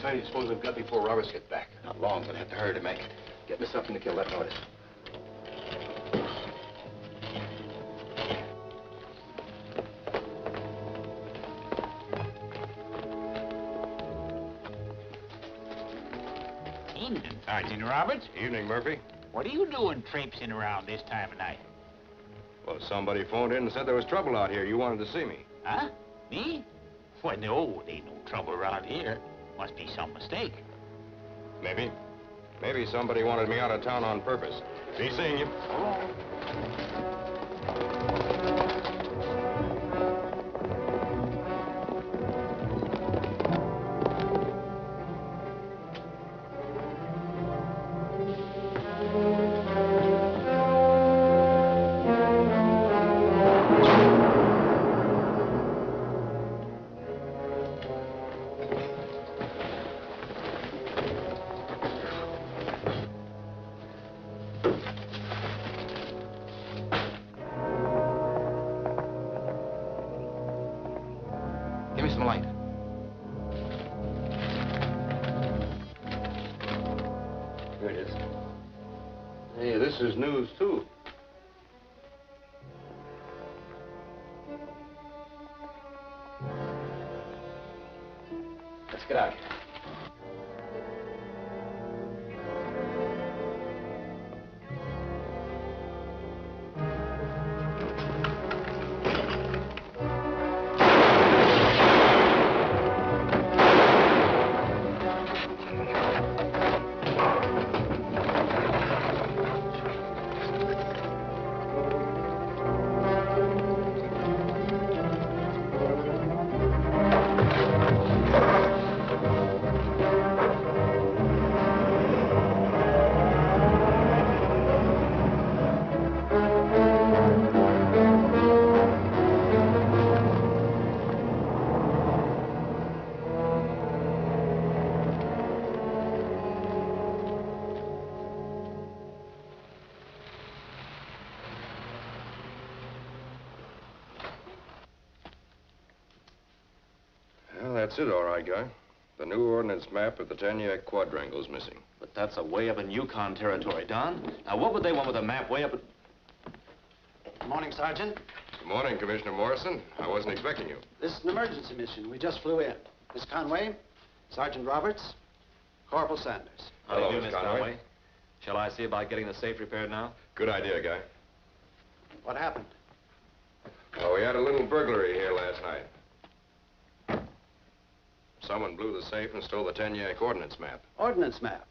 time do you suppose we've got before Roberts get back? Not long. We'll have to hurry to make it. Get me something to kill that noise. Evening, Sergeant Roberts. Evening, Murphy. What are you doing traipsing around this time of night? Well, somebody phoned in and said there was trouble out here. You wanted to see me. Huh? Me? Well, no, there ain't no trouble around here. Must be some mistake. Maybe. Maybe somebody wanted me out of town on purpose. Be seeing you. Give me some light. Here it is. Hey, this is news, too. Let's get out of here. That's it, all right, Guy. The new ordnance map of the Taniac Quadrangle's missing. But that's way up in Yukon territory, Don. Now, what would they want with a map way up at... Good morning, Sergeant. Good morning, Commissioner Morrison. I wasn't expecting you. This is an emergency mission. We just flew in. Miss Conway, Sergeant Roberts, Corporal Sanders. Hello, Miss Miss Conway. Conway. Shall I see about getting the safe repaired now? Good idea, Guy. What happened? Well, we had a little burglary here last night. Someone blew the safe and stole the Taniac ordnance map. Ordnance map.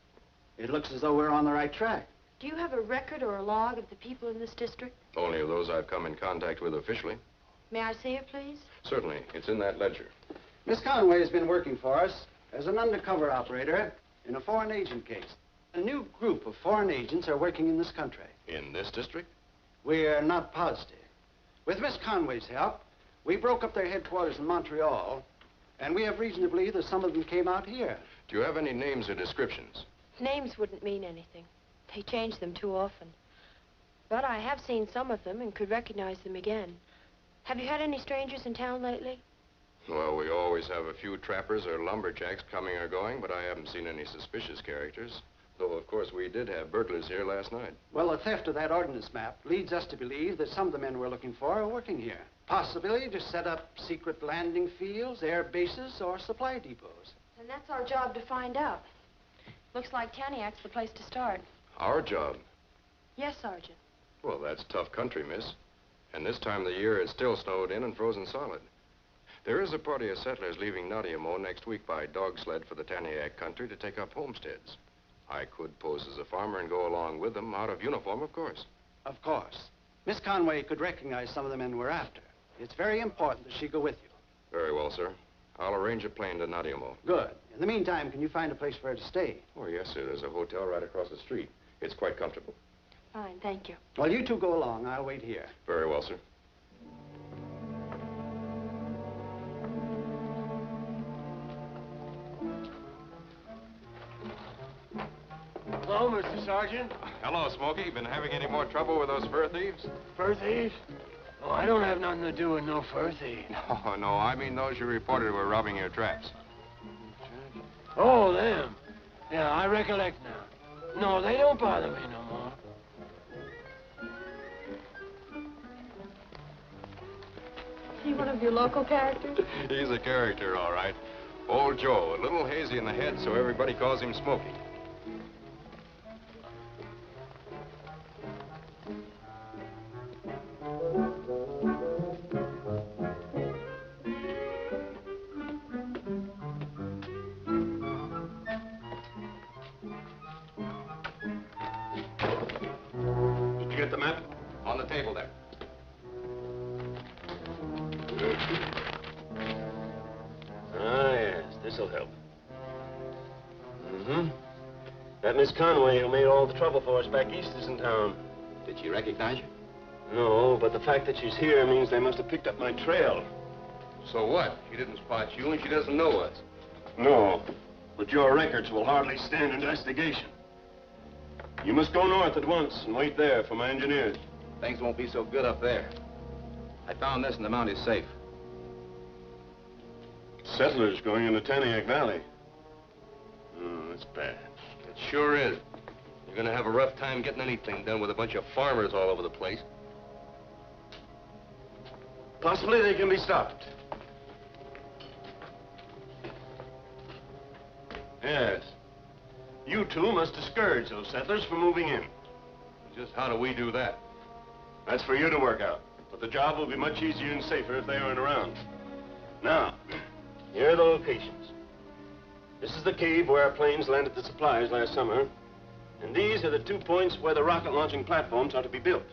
It looks as though we're on the right track. Do you have a record or a log of the people in this district? Only of those I've come in contact with officially. May I see it, please? Certainly. It's in that ledger. Miss Conway has been working for us as an undercover operator in a foreign agent case. A new group of foreign agents are working in this country. In this district? We're not positive. With Miss Conway's help, we broke up their headquarters in Montreal, and we have reason to believe that some of them came out here. Do you have any names or descriptions? Names wouldn't mean anything. They change them too often. But I have seen some of them and could recognize them again. Have you had any strangers in town lately? Well, we always have a few trappers or lumberjacks coming or going, but I haven't seen any suspicious characters. Though, of course, we did have burglars here last night. Well, the theft of that ordnance map leads us to believe that some of the men we're looking for are working here. Possibly to set up secret landing fields, air bases, or supply depots. And that's our job to find out. Looks like Taniac's the place to start. Our job? Yes, Sergeant. Well, that's tough country, miss. And this time of the year, it's still snowed in and frozen solid. There is a party of settlers leaving Naughtyamo next week by dog sled for the Taniac country to take up homesteads. I could pose as a farmer and go along with them, out of uniform, of course. Of course. Miss Conway could recognize some of the men we're after. It's very important that she go with you. Very well, sir. I'll arrange a plane to Naughtyamo. Good. In the meantime, can you find a place for her to stay? Oh, yes, sir. There's a hotel right across the street. It's quite comfortable. Fine, thank you. Well, you two go along. I'll wait here. Very well, sir. Hello, Mr. Sergeant. Hello, Smokey. Been having any more trouble with those fur thieves? Fur thieves? Oh, I don't have nothing to do with no fur thief. No, I mean those you reported were robbing your traps. Oh, them. Yeah, I recollect now. No, they don't bother me no more. Is he one of your local characters? He's a character, all right. Old Joe, a little hazy in the head, so everybody calls him Smokey. Did you get the map? On the table there. Ah, yes, this'll help. That Miss Conway who made all the trouble for us back east is in town. Did she recognize you? No, but the fact that she's here means they must have picked up my trail. So what? She didn't spot you and she doesn't know us. No, but your records will hardly stand investigation. You must go north at once and wait there for my engineers. Things won't be so good up there. I found this in the Mounties safe. Settlers going into Taniac Valley. Oh, that's bad. It sure is. You're gonna have a rough time getting anything done with a bunch of farmers all over the place. Possibly they can be stopped. Yes. You two must discourage those settlers from moving in. Just how do we do that? That's for you to work out. But the job will be much easier and safer if they aren't around. Now, here are the locations. This is the cave where our planes landed the supplies last summer. And these are the 2 points where the rocket launching platforms are to be built.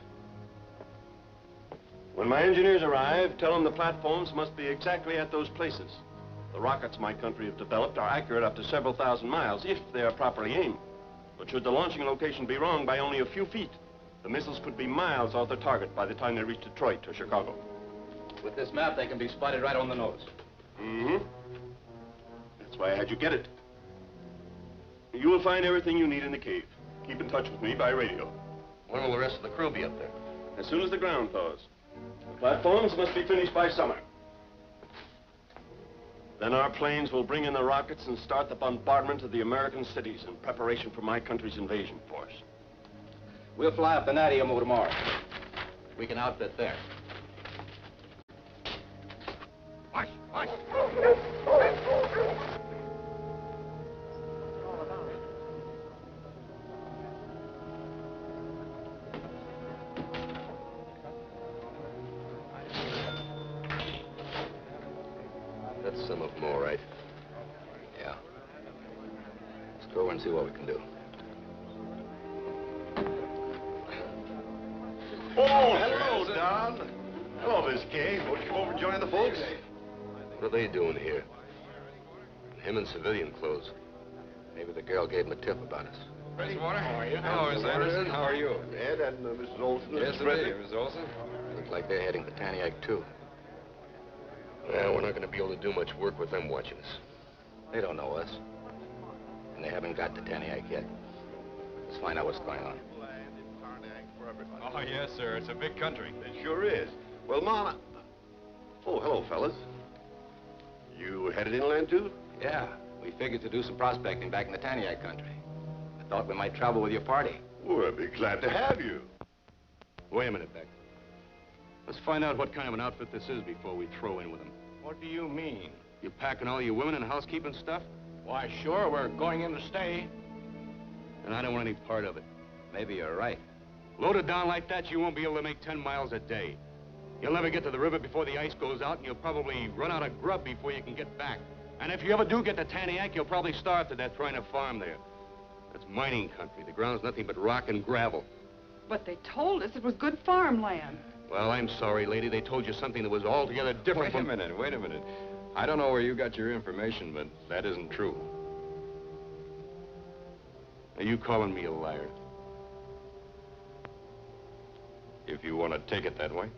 When my engineers arrive, tell them the platforms must be exactly at those places. The rockets my country have developed are accurate up to several thousand miles if they are properly aimed. But should the launching location be wrong by only a few feet, the missiles could be miles off their target by the time they reach Detroit or Chicago. With this map, they can be spotted right on the nose. That's why I had you get it. You will find everything you need in the cave. Keep in touch with me by radio. When will the rest of the crew be up there? As soon as the ground thaws. The platforms must be finished by summer. Then our planes will bring in the rockets and start the bombardment of the American cities in preparation for my country's invasion force. We'll fly up to Nadiamo tomorrow. We can outfit there. Watch, watch. That's some of them, all right. Yeah. Let's go over and see what we can do. Oh, hello, Don. Hello, Miss Kay. Won't you come over and join the folks? What are they doing here? Him in civilian clothes. Maybe the girl gave him a tip about us. Water. How are you? Hello, Miss Anderson. How are you? Ed and Mrs. Olson. Yes, indeed, Miss Olson. Looks like they're heading to Taniac, too. Well, we're not going to be able to do much work with them watching us. They don't know us. And they haven't got to Taniac yet. Let's find out what's going on. Oh, yes, sir. It's a big country. It sure is. Well, Mama... Oh, hello, fellas. You headed inland, too? Yeah, we figured to do some prospecting back in the Taniac country. I thought we might travel with your party. Well, I'd be glad to have you. Wait a minute, Beck. Let's find out what kind of an outfit this is before we throw in with them. What do you mean? You packing all your women and housekeeping stuff? Why, sure, we're going in to stay. And I don't want any part of it. Maybe you're right. Loaded down like that, you won't be able to make 10 miles a day. You'll never get to the river before the ice goes out, and you'll probably run out of grub before you can get back. And if you ever do get to Taniac, you'll probably starve to death trying to farm there. That's mining country. The ground's nothing but rock and gravel. But they told us it was good farmland. Well, I'm sorry, lady. They told you something that was altogether different from... Wait a minute. I don't know where you got your information, but that isn't true. Are you calling me a liar? If you want to take it that way.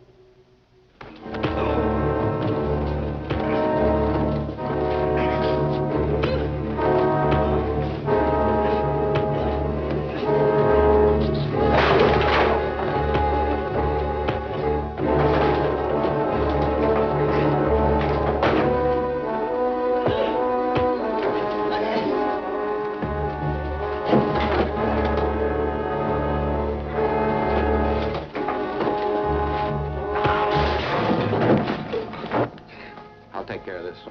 this.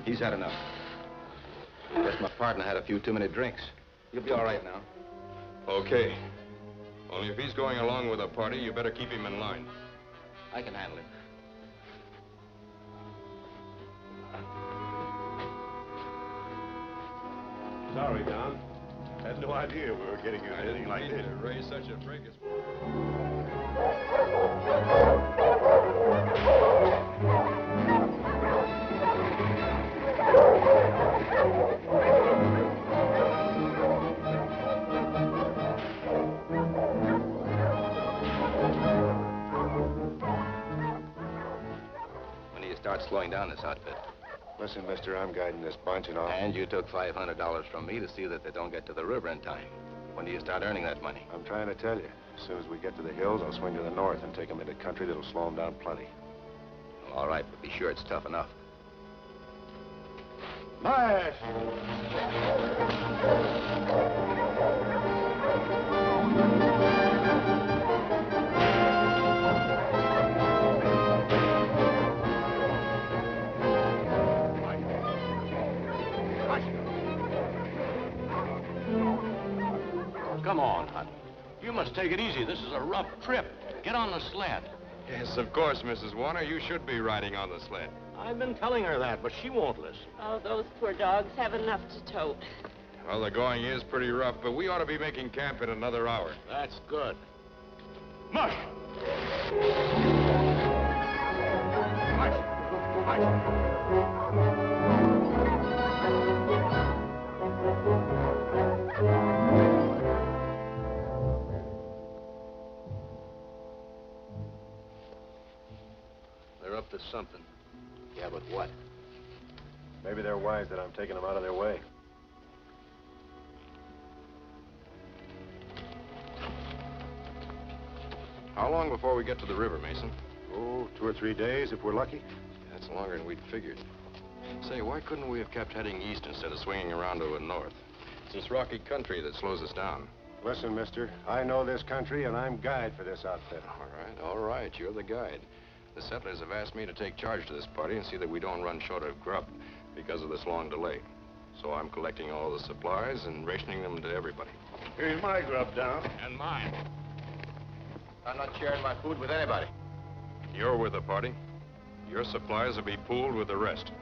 He's had enough. Guess my partner had a few too many drinks. You'll be all right now. Okay. Only if he's going along with a party, you better keep him in line. I can handle him. Sorry, Don. Had no idea we were getting into anything like this. To raise such a fracas. When do you start slowing down this outfit? Listen, mister, I'm guiding this bunch and all. And you took $500 from me to see that they don't get to the river in time. When do you start earning that money? I'm trying to tell you. As soon as we get to the hills, I'll swing to the north and take them into country that'll slow them down plenty. Well, all right, but be sure it's tough enough. March! Come on, honey. You must take it easy. This is a rough trip. Get on the sled. Yes, of course, Mrs. Warner. You should be riding on the sled. I've been telling her that, but she won't listen. Oh, those poor dogs have enough to tote. Well, the going is pretty rough, but we ought to be making camp in another hour. That's good. Mush! They're up to something. Yeah, but what? Maybe they're wise that I'm taking them out of their way. How long before we get to the river, Mason? Oh, 2 or 3 days if we're lucky. That's longer than we'd figured. Say, why couldn't we have kept heading east instead of swinging around to the north? It's this rocky country that slows us down. Listen, mister, I know this country and I'm guide for this outfit. All right, you're the guide. The settlers have asked me to take charge to this party and see that we don't run short of grub because of this long delay. So I'm collecting all the supplies and rationing them to everybody. Here's my grub, Don. And mine. I'm not sharing my food with anybody. You're with the party. Your supplies will be pooled with the rest.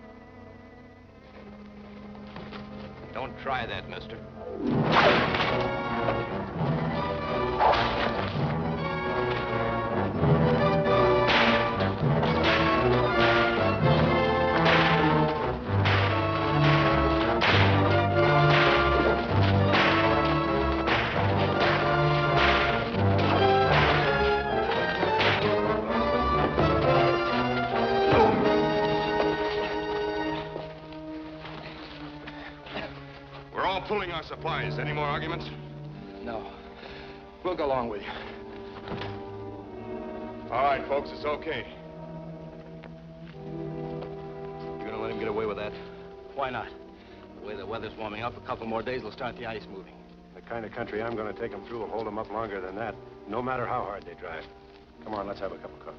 Don't try that, mister. Pulling our supplies. Any more arguments? No. We'll go along with you. All right, folks, it's okay. You gonna let him get away with that? Why not? The way the weather's warming up, a couple more days will start the ice moving. The kind of country I'm going to take them through will hold them up longer than that, no matter how hard they drive. Come on, let's have a cup of coffee.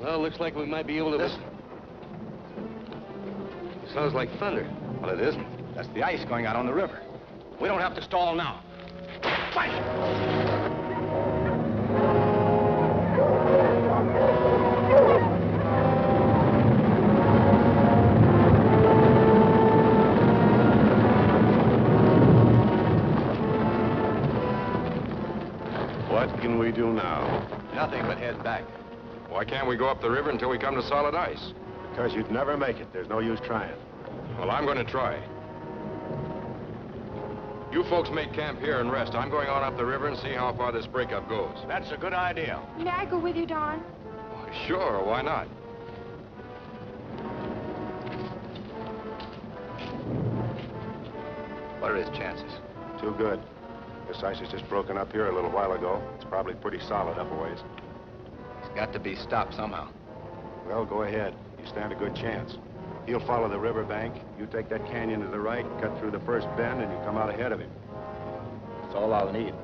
Well, looks like we might be able to... Listen. Sounds like thunder. Well, it isn't. That's the ice going out on the river. We don't have to stall now. Fight! What can we do now? Nothing but head back. Why can't we go up the river until we come to solid ice? Because you'd never make it. There's no use trying. Well, I'm going to try. You folks make camp here and rest. I'm going on up the river and see how far this breakup goes. That's a good idea. May I go with you, Don? Why, sure, why not? What are his chances? Too good. This ice has just broken up here a little while ago. It's probably pretty solid up a ways. He's got to be stopped somehow. Well, go ahead. You stand a good chance. He'll follow the riverbank. You take that canyon to the right, cut through the first bend, and you come out ahead of him. That's all I'll need.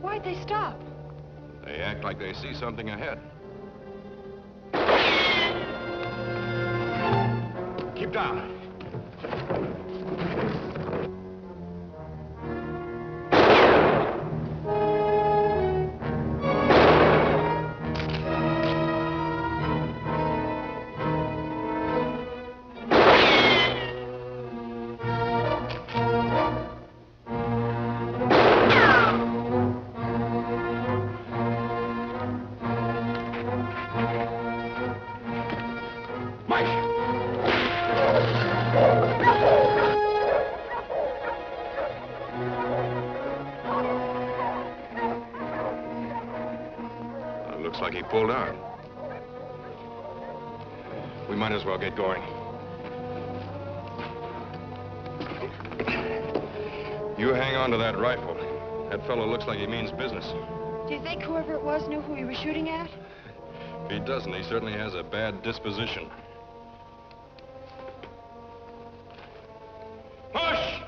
Why'd they stop? They act like they see something ahead. Keep down. Looks like he pulled out. We might as well get going. You hang on to that rifle. That fellow looks like he means business. Do you think whoever it was knew who he was shooting at? If he doesn't, he certainly has a bad disposition. Push!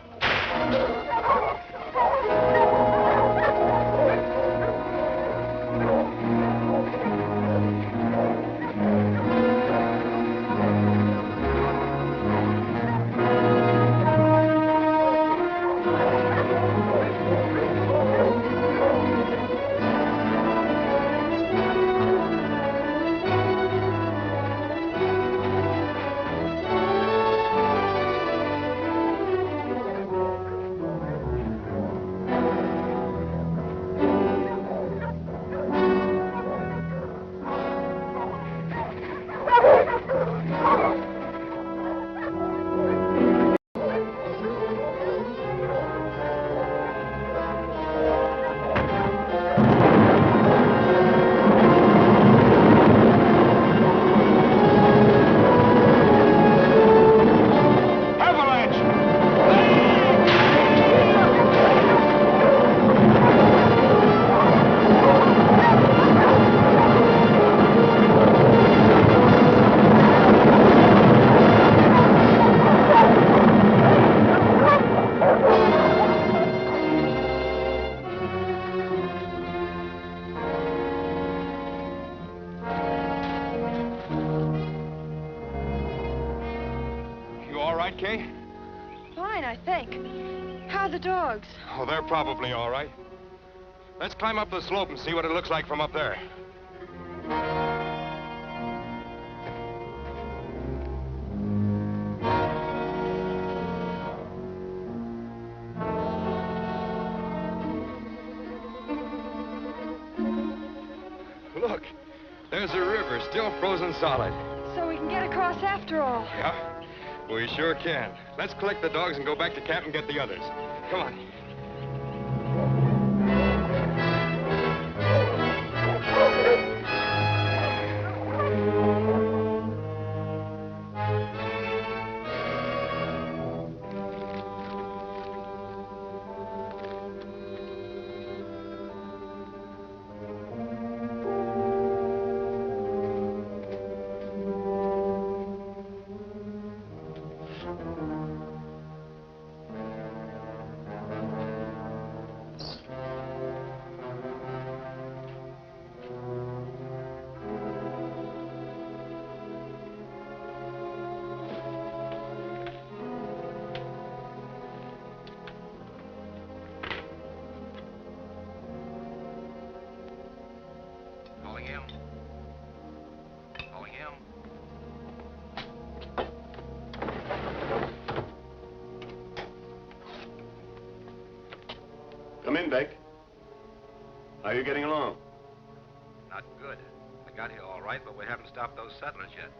Fine, I think. How are the dogs? Oh, they're probably all right. Let's climb up the slope and see what it looks like from up there. Look, there's a river still frozen solid. So we can get across after all. Yeah, we sure can. Let's collect the dogs and go back to camp and get the others. Come on. Come in, Beck. How are you getting along? Not good. We got here all right, but we haven't stopped those settlers yet.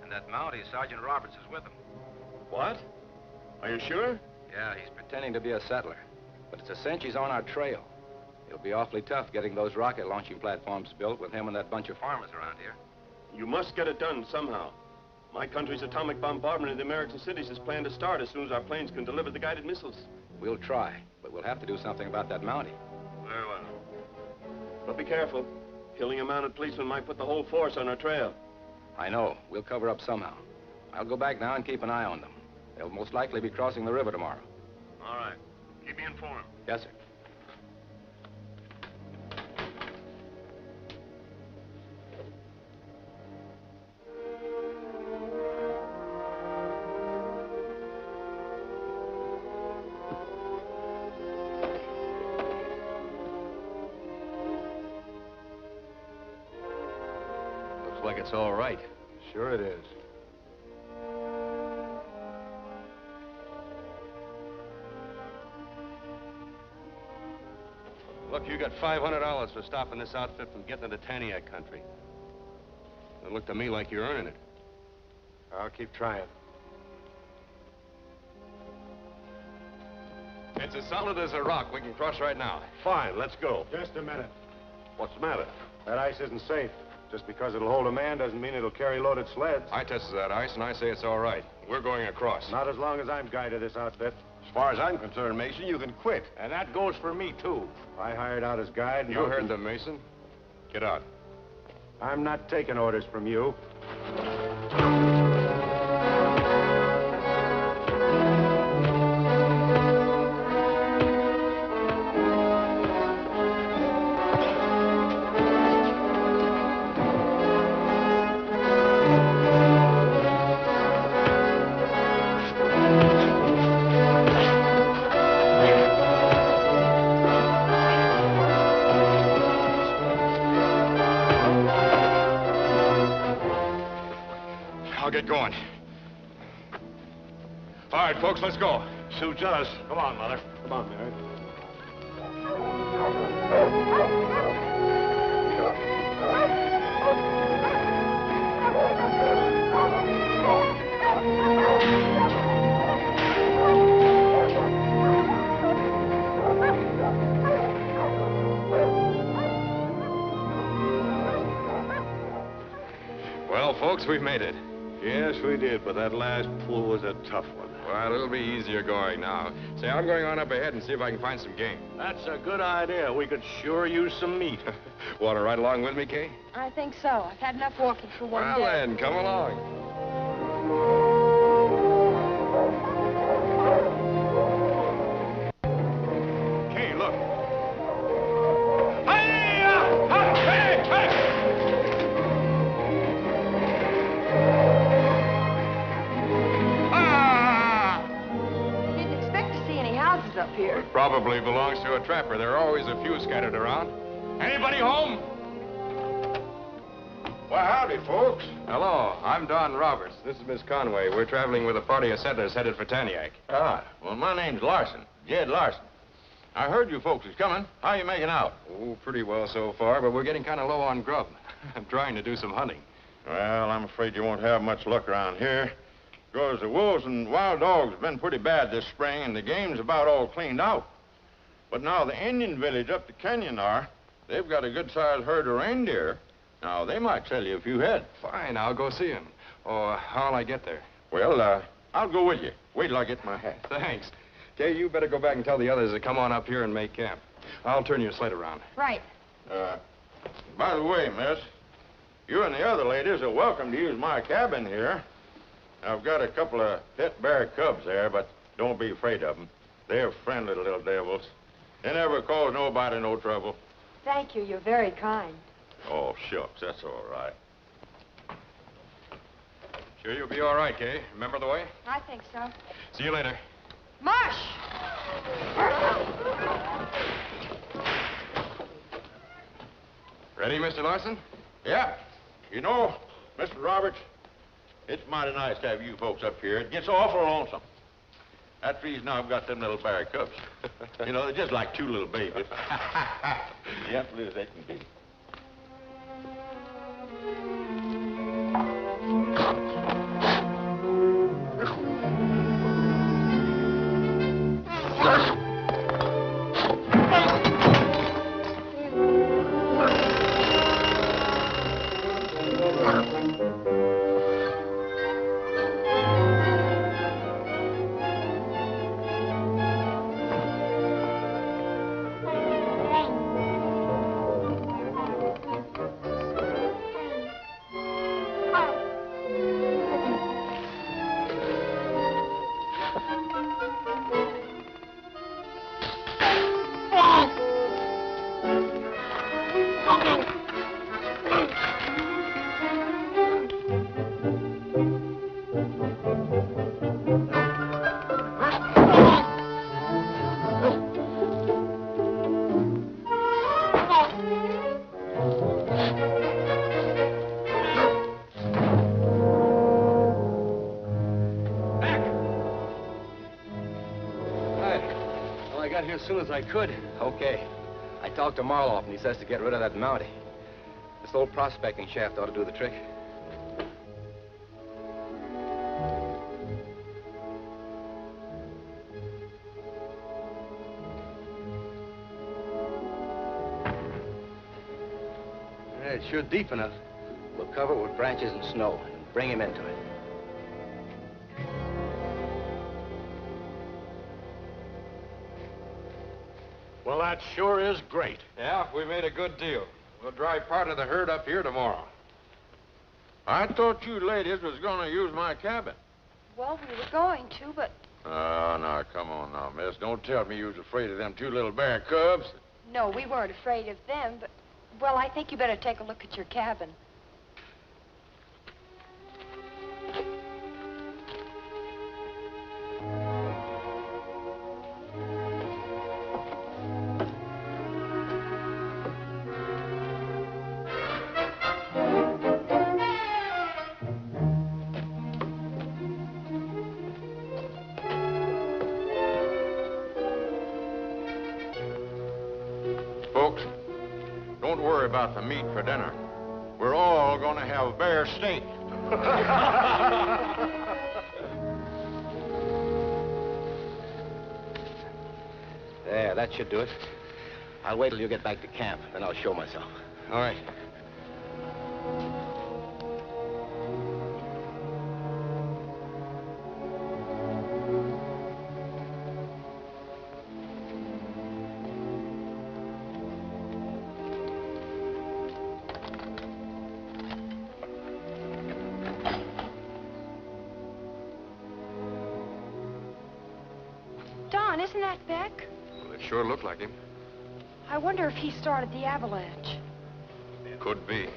And that Mountie, Sergeant Roberts, is with them. What? Are you sure? Yeah, he's pretending to be a settler. But it's a cinch he's on our trail. It'll be awfully tough getting those rocket launching platforms built with him and that bunch of farmers around here. You must get it done somehow. My country's atomic bombardment of the American cities is planned to start as soon as our planes can deliver the guided missiles. We'll try, but we'll have to do something about that Mountie. Very well. But be careful. Killing a mounted policeman might put the whole force on our trail. I know. We'll cover up somehow. I'll go back now and keep an eye on them. They'll most likely be crossing the river tomorrow. All right. Keep me informed. Yes, sir. Looks like it's all right. Sure it is. Look, you got $500 for stopping this outfit from getting into Taniac country. It looked to me like you're earning it. I'll keep trying. It's as solid as a rock. We can cross right now. Fine, let's go. Just a minute. What's the matter? That ice isn't safe. Just because it'll hold a man doesn't mean it'll carry loaded sleds. I tested that ice, and I say it's all right. We're going across. Not as long as I'm guide of this outfit. As far as I'm concerned, Mason, you can quit. And that goes for me, too. I hired out as guide. You heard them, Mason. Get out. I'm not taking orders from you. I'll get going. All right, folks, let's go. Suits us. Come on, Mother. Come on, Mary. Well, folks, we made it. Yes, we did, but that last pull was a tough one. Well, it'll be easier going now. Say, I'm going on up ahead and see if I can find some game. That's a good idea. We could sure use some meat. Want to ride along with me, Kay? I think so. I've had enough walking for one Well, day. then, come along. Kay, look. Didn't expect to see any houses up here. It probably belongs to a trapper. There are always a few scattered around. Anybody home? Well, howdy, folks. Hello, I'm Don Roberts. This is Miss Conway. We're traveling with a party of settlers headed for Taniac. Ah, well, my name's Larson. Jed Larson. I heard you folks was coming. How you making out? Oh, pretty well so far, but we're getting kind of low on grub. I'm trying to do some hunting. Well, I'm afraid you won't have much luck around here. Because the wolves and wild dogs have been pretty bad this spring, and the game's about all cleaned out. But now the Indian village up the canyon they've got a good-sized herd of reindeer. Now, they might sell you a few head. Fine, I'll go see him. Oh, how'll I get there? Well, I'll go with you. Wait till I get my hat. Thanks. Kay, you better go back and tell the others to come on up here and make camp. I'll turn your sled around. Right. By the way, miss, you and the other ladies are welcome to use my cabin here. I've got a couple of pet bear cubs there, but don't be afraid of them. They're friendly little devils. They never cause nobody no trouble. Thank you. You're very kind. Oh, shucks, that's all right. Sure you'll be all right, Kay? Remember the way? I think so. See you later. Marsh! Ready, Mr. Larson? Yeah. You know, Mr. Roberts, it's mighty nice to have you folks up here. It gets awful lonesome. That's the reason I've got them little bear cubs. You know, they're just like two little babies. Gentle as they can be. As soon as I could. Okay. I talked to Marlof, and he says to get rid of that Mountie. This old prospecting shaft ought to do the trick. It's sure deep enough. We'll cover it with branches and snow and bring him into it. Well, that sure is great. Yeah, we made a good deal. We'll drive part of the herd up here tomorrow. I thought you ladies was gonna use my cabin. Well, we were going to, but... Oh, now, come on now, miss. Don't tell me you was afraid of them two little bear cubs. No, we weren't afraid of them, but... Well, I think you better take a look at your cabin. Folks, don't worry about the meat for dinner. We're all gonna have bear steak. There, that should do it. I'll wait till you get back to camp, then I'll show myself. All right. Don, isn't that Beck? Well, it sure looked like him. I wonder if he started the avalanche. Could be.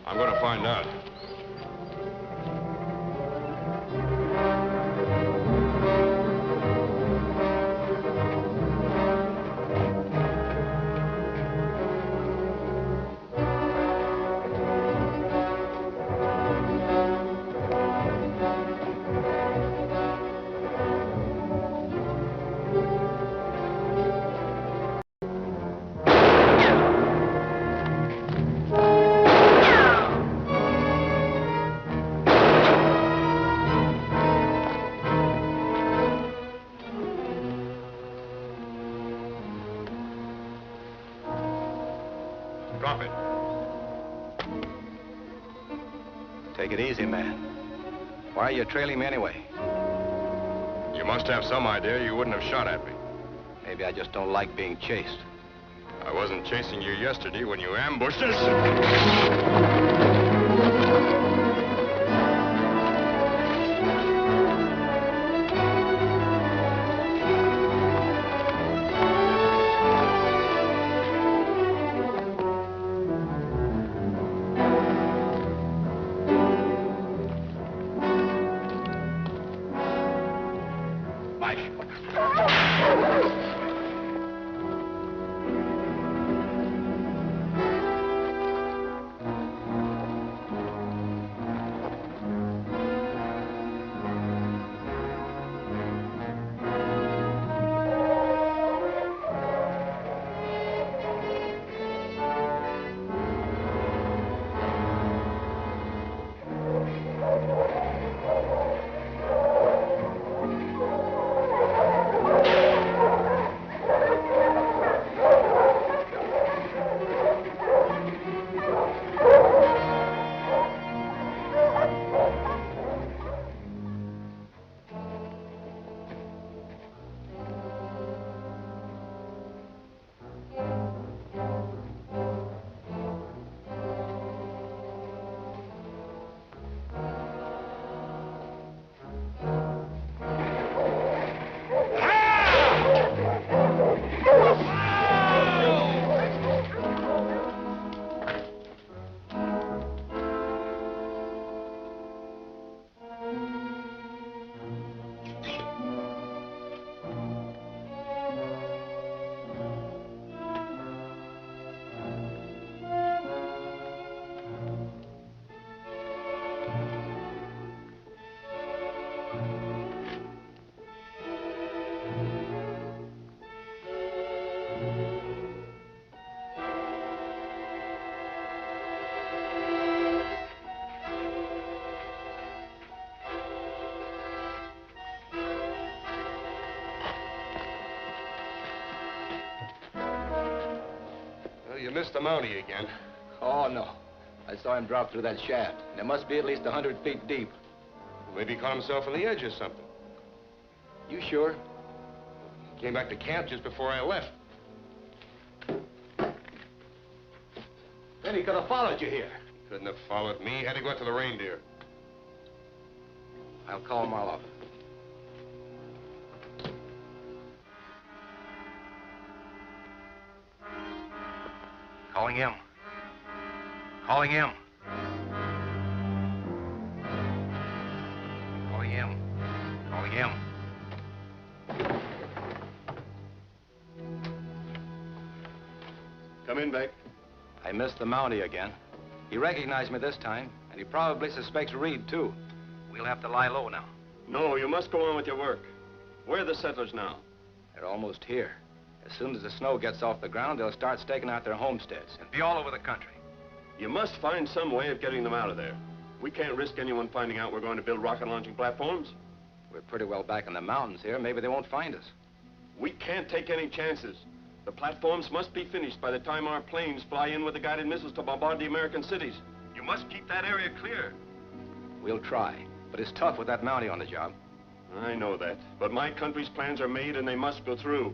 I'm gonna find out. Drop it. Take it easy, man. Why are you trailing me anyway? You must have some idea you wouldn't have shot at me. Maybe I just don't like being chased. I wasn't chasing you yesterday when you ambushed us. you missed the Mountie again. Oh, no. I saw him drop through that shaft. And it must be at least 100 feet deep. Maybe he caught himself on the edge or something. You sure? He came back to camp just before I left. Then he could have followed you here. Couldn't have followed me. Had to go out to the reindeer. I'll call Marlof. Calling him. Calling him. Calling him. Calling him. Come in, Beck. I missed the Mountie again. He recognized me this time, and he probably suspects Reed, too. We'll have to lie low now. No, you must go on with your work. Where are the settlers now? They're almost here. As soon as the snow gets off the ground, they'll start staking out their homesteads and be all over the country. You must find some way of getting them out of there. We can't risk anyone finding out we're going to build rocket launching platforms. We're pretty well back in the mountains here. Maybe they won't find us. We can't take any chances. The platforms must be finished by the time our planes fly in with the guided missiles to bombard the American cities. You must keep that area clear. We'll try, but it's tough with that Mountie on the job. I know that, but my country's plans are made and they must go through.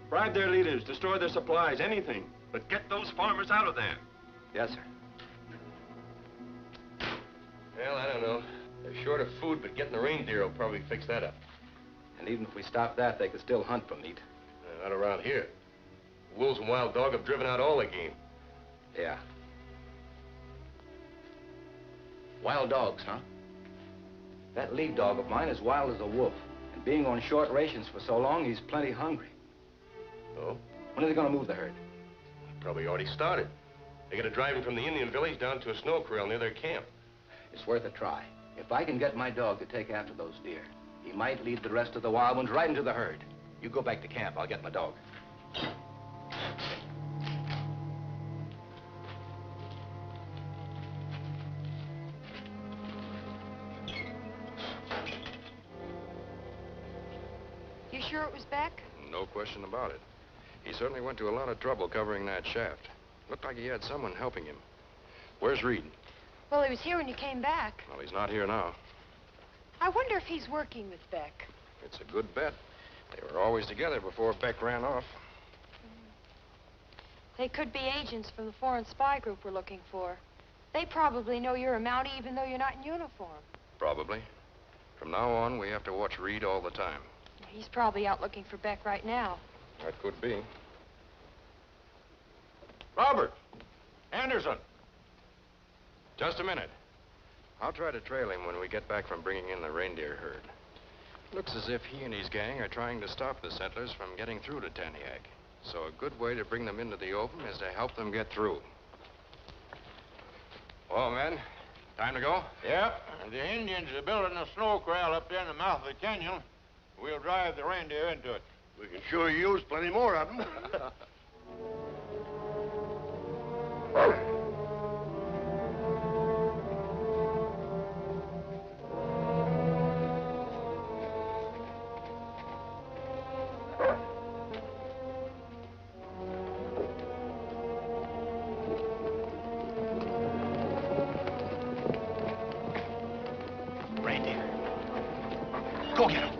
Bribe their leaders, destroy their supplies, anything, but get those farmers out of there. Yes, sir. Well, I don't know. They're short of food, but getting the reindeer will probably fix that up. And even if we stop that, they could still hunt for meat. Not around here. Wolves and wild dog have driven out all the game. Yeah. Wild dogs, huh? That lead dog of mine is wild as a wolf. And being on short rations for so long, he's plenty hungry. Oh? When are they going to move the herd? Probably already started. They got to drive him from the Indian village down to a snow corral near their camp. It's worth a try. If I can get my dog to take after those deer, he might lead the rest of the wild ones right into the herd. You go back to camp. I'll get my dog. You sure it was Beck? No question about it. He certainly went to a lot of trouble covering that shaft. Looked like he had someone helping him. Where's Reed? Well, he was here when you came back. Well, he's not here now. I wonder if he's working with Beck. It's a good bet. They were always together before Beck ran off. They could be agents from the foreign spy group we're looking for. They probably know you're a Mountie even though you're not in uniform. Probably. From now on, we have to watch Reed all the time. He's probably out looking for Beck right now. That could be. Robert! Anderson! Just a minute. I'll try to trail him when we get back from bringing in the reindeer herd. Looks as if he and his gang are trying to stop the settlers from getting through to Taniak. So a good way to bring them into the open is to help them get through. Well, men, time to go? Yep. The Indians are building a snow corral up there in the mouth of the canyon. We'll drive the reindeer into it. We can sure use plenty more of them. Go get him.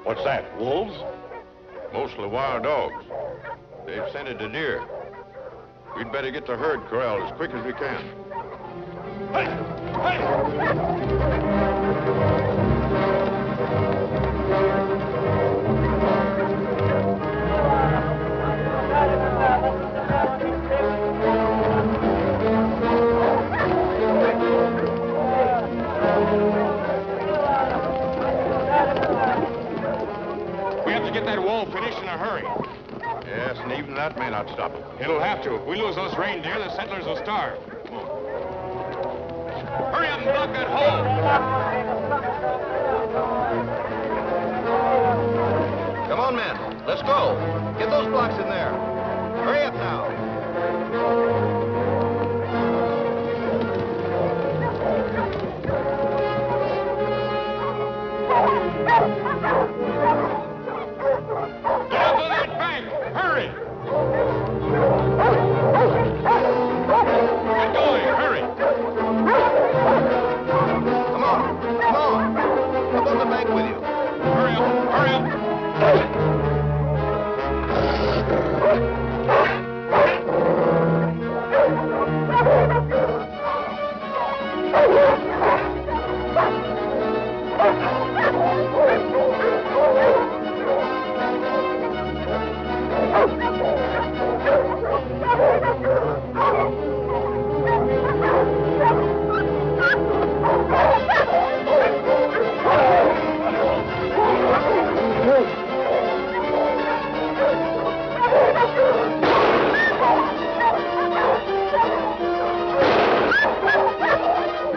What's that, wolves? Mostly wild dogs. They've scented the deer. We'd better get the herd corralled as quick as we can. That may not stop it. It'll have to. If we lose those reindeer, the settlers will starve. Come on. Hurry up and block that hole! Come on, men. Let's go. Get those blocks in there. Hurry up now. Get up on that bank! Hurry! Get going! Hurry! Come on. Come on. Up on the bank with you. Hurry up! Hurry up!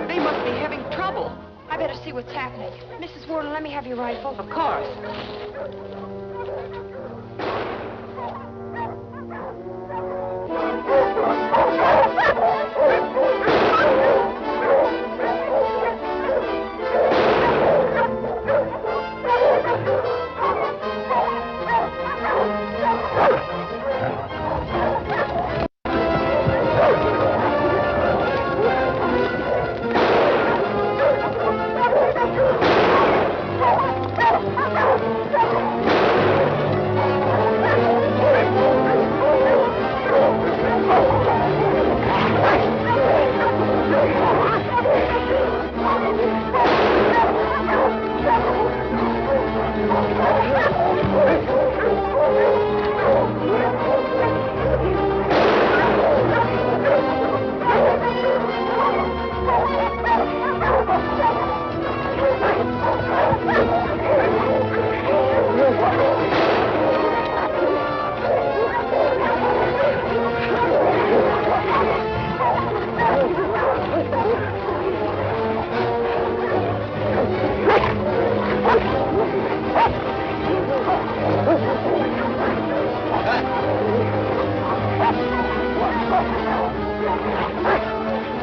They must be having trouble. I better see what's happening. Mrs. Warden, let me have your rifle. Of course.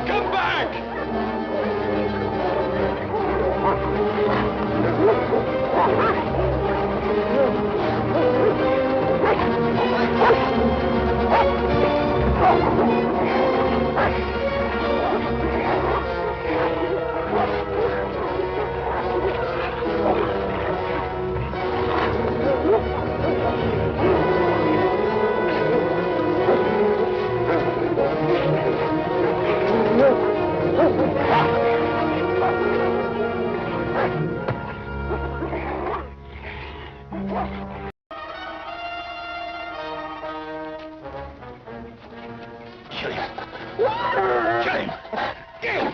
Come back! Shoot him. Shoot him. Get him.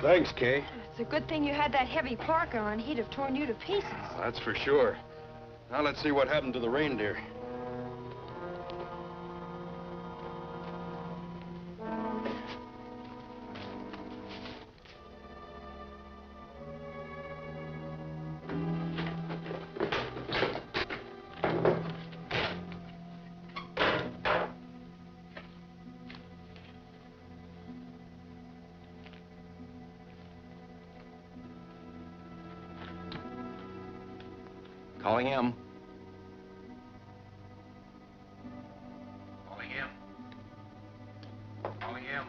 Thanks, Kay. It's a good thing you had that heavy parka on. He'd have torn you to pieces. That's for sure. Now let's see what happened to the reindeer. Calling him. Calling him. Calling him.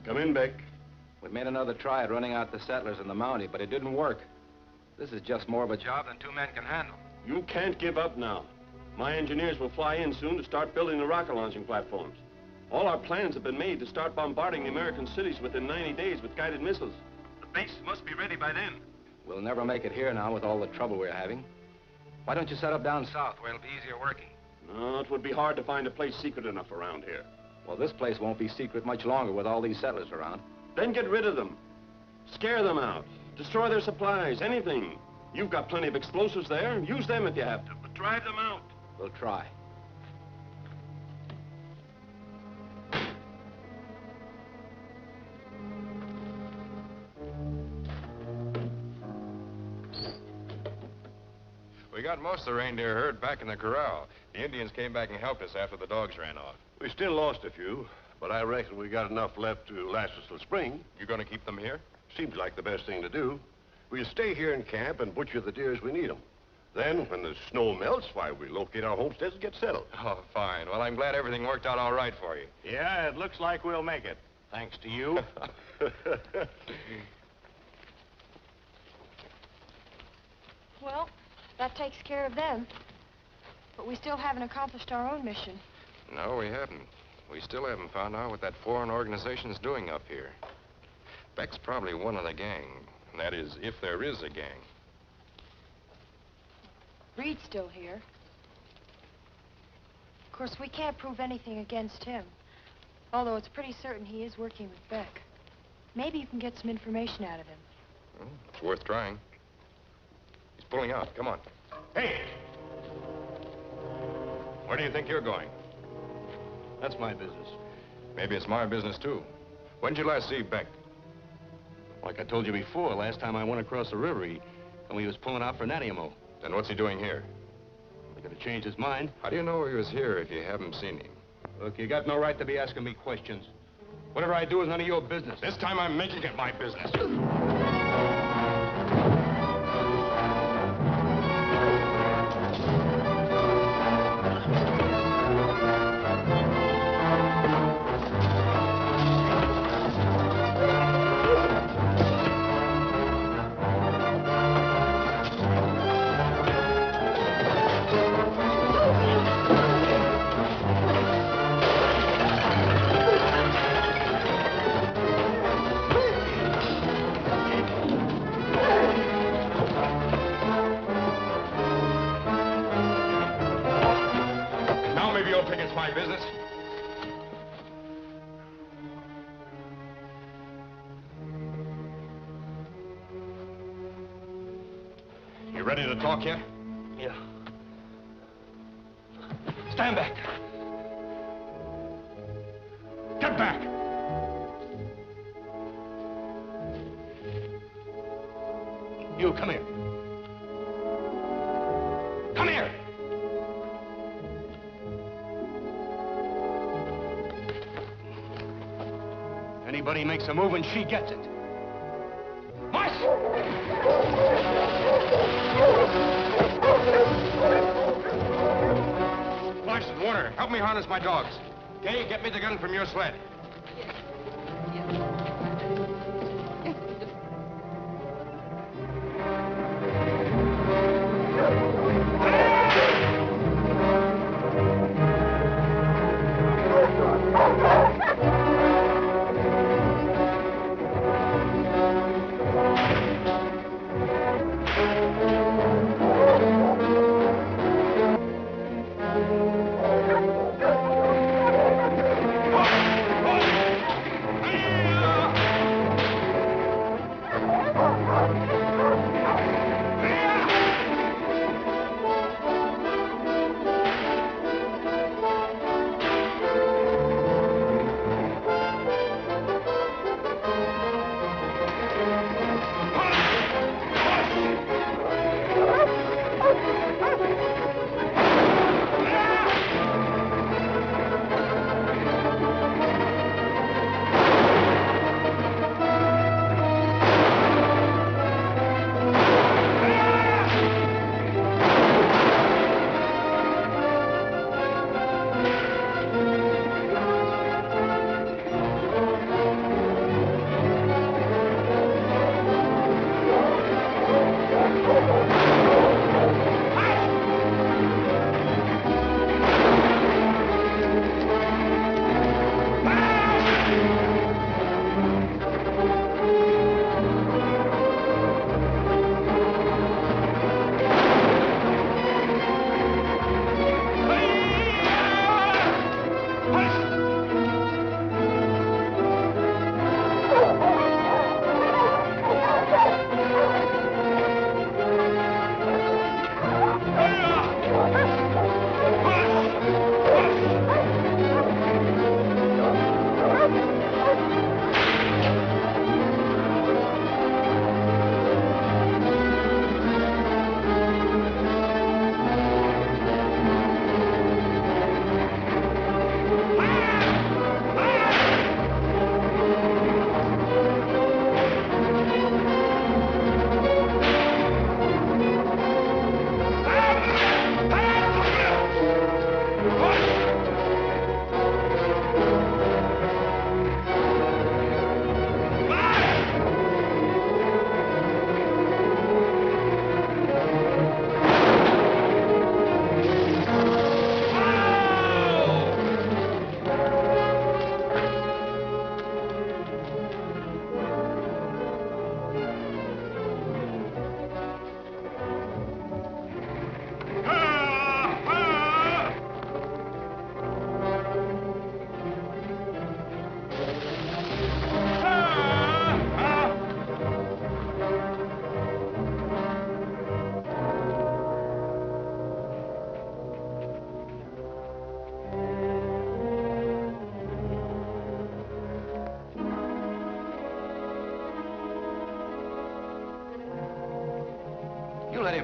Come in, Beck. We made another try at running out the settlers in the Mountie, but it didn't work. This is just more of a job than 2 men can handle. You can't give up now. My engineers will fly in soon to start building the rocket launching platforms. All our plans have been made to start bombarding the American cities within 90 days with guided missiles. The base must be ready by then. We'll never make it here now with all the trouble we're having. Why don't you set up down south where it'll be easier working? No, it would be hard to find a place secret enough around here. Well, this place won't be secret much longer with all these settlers around. Then get rid of them. Scare them out. Destroy their supplies, anything. You've got plenty of explosives there. Use them if you have to, but drive them out. We'll try. We got most of the reindeer herd back in the corral. The Indians came back and helped us after the dogs ran off. We still lost a few, but I reckon we got enough left to last us till spring. You gonna keep them here? Seems like the best thing to do. We'll stay here in camp and butcher the deer as we need them. Then, when the snow melts, why, we locate our homesteads and get settled. Oh, fine. Well, I'm glad everything worked out all right for you. Yeah, it looks like we'll make it. Thanks to you. Well, that takes care of them. But we still haven't accomplished our own mission. No, we haven't. We still haven't found out what that foreign organization's doing up here. Beck's probably one of the gang. That is, if there is a gang. Reed's still here. Of course, we can't prove anything against him. Although it's pretty certain he is working with Beck. Maybe you can get some information out of him. Well, it's worth trying. He's pulling out. Come on. Hey! Where do you think you're going? That's my business. Maybe it's my business, too. When did you last see Beck? Like I told you before, last time I went across the river, he was pulling out for Nanaimo. Then what's he doing here? He could have changed his mind. How do you know he was here if you haven't seen him? Look, you got no right to be asking me questions. Whatever I do is none of your business. This time I'm making it my business. Ready to talk yet? Yeah. Stand back. Get back! You, come here. Come here! Anybody makes a move and she gets it. March! Larson, Warner, help me harness my dogs. Kay, get me the gun from your sled. Oh!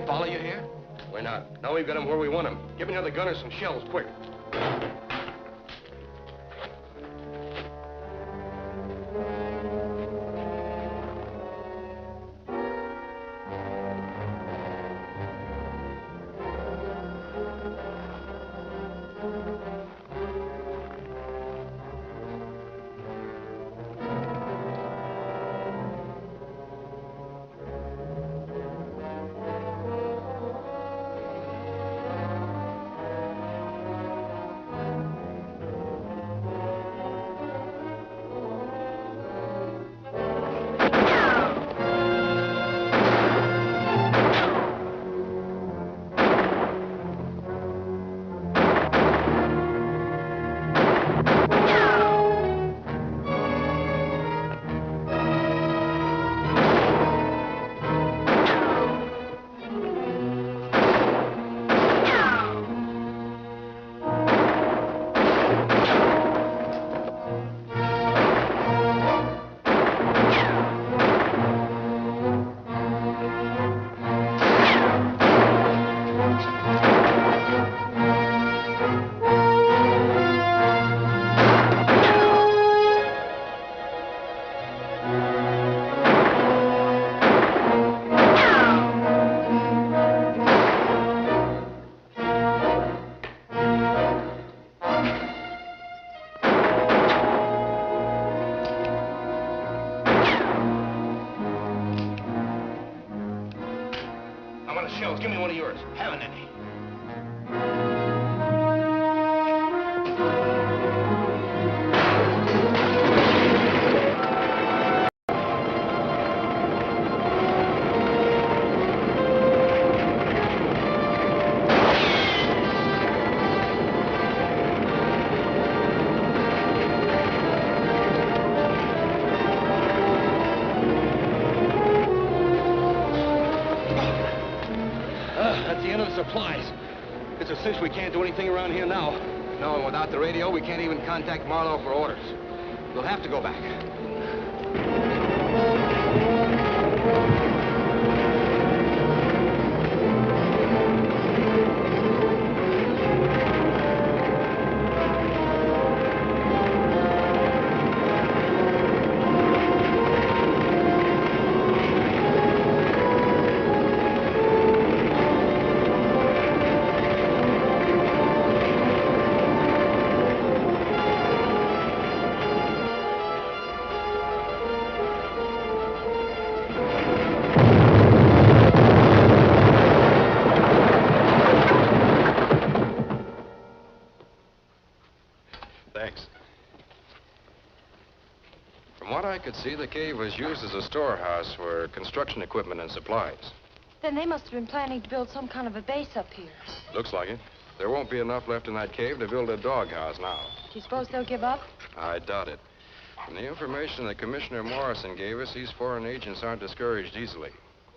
can't follow you here? Why not? Now we've got him where we want him. Give me another gun or some shells, quick. Give me one of yours. Haven't any. Supplies. It's a cinch we can't do anything around here now. No, and without the radio, we can't even contact Marlof for orders. We'll have to go back. I could see the cave was used as a storehouse for construction equipment and supplies. Then they must have been planning to build some kind of a base up here. Looks like it. There won't be enough left in that cave to build a doghouse now. Do you suppose they'll give up? I doubt it. From the information that Commissioner Morrison gave us, these foreign agents aren't discouraged easily.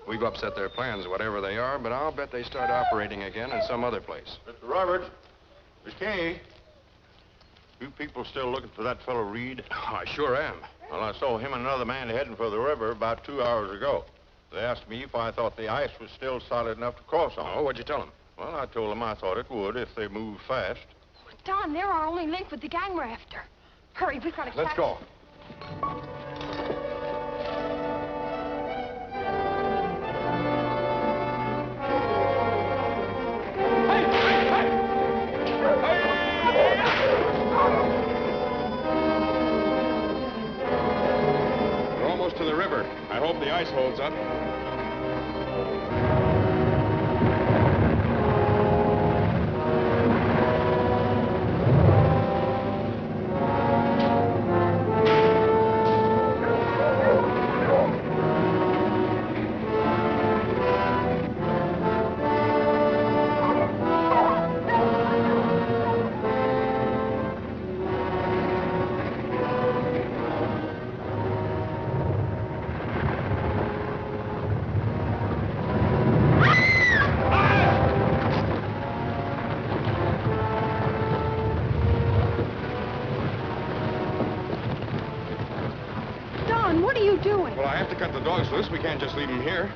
We've upset their plans, whatever they are, but I'll bet they start operating again in some other place. Mr. Roberts, Miss Kay, you people still looking for that fellow Reed? I sure am. Well, I saw him and another man heading for the river about 2 hours ago. They asked me if I thought the ice was still solid enough to cross on. Oh, what'd you tell them? Well, I told them I thought it would if they moved fast. Don, they're our only link with the gang we're after. Hurry, we've got to catch... Let's go. To the river. I hope the ice holds up. What are you doing? Well, I have to cut the dogs loose. We can't just leave them here.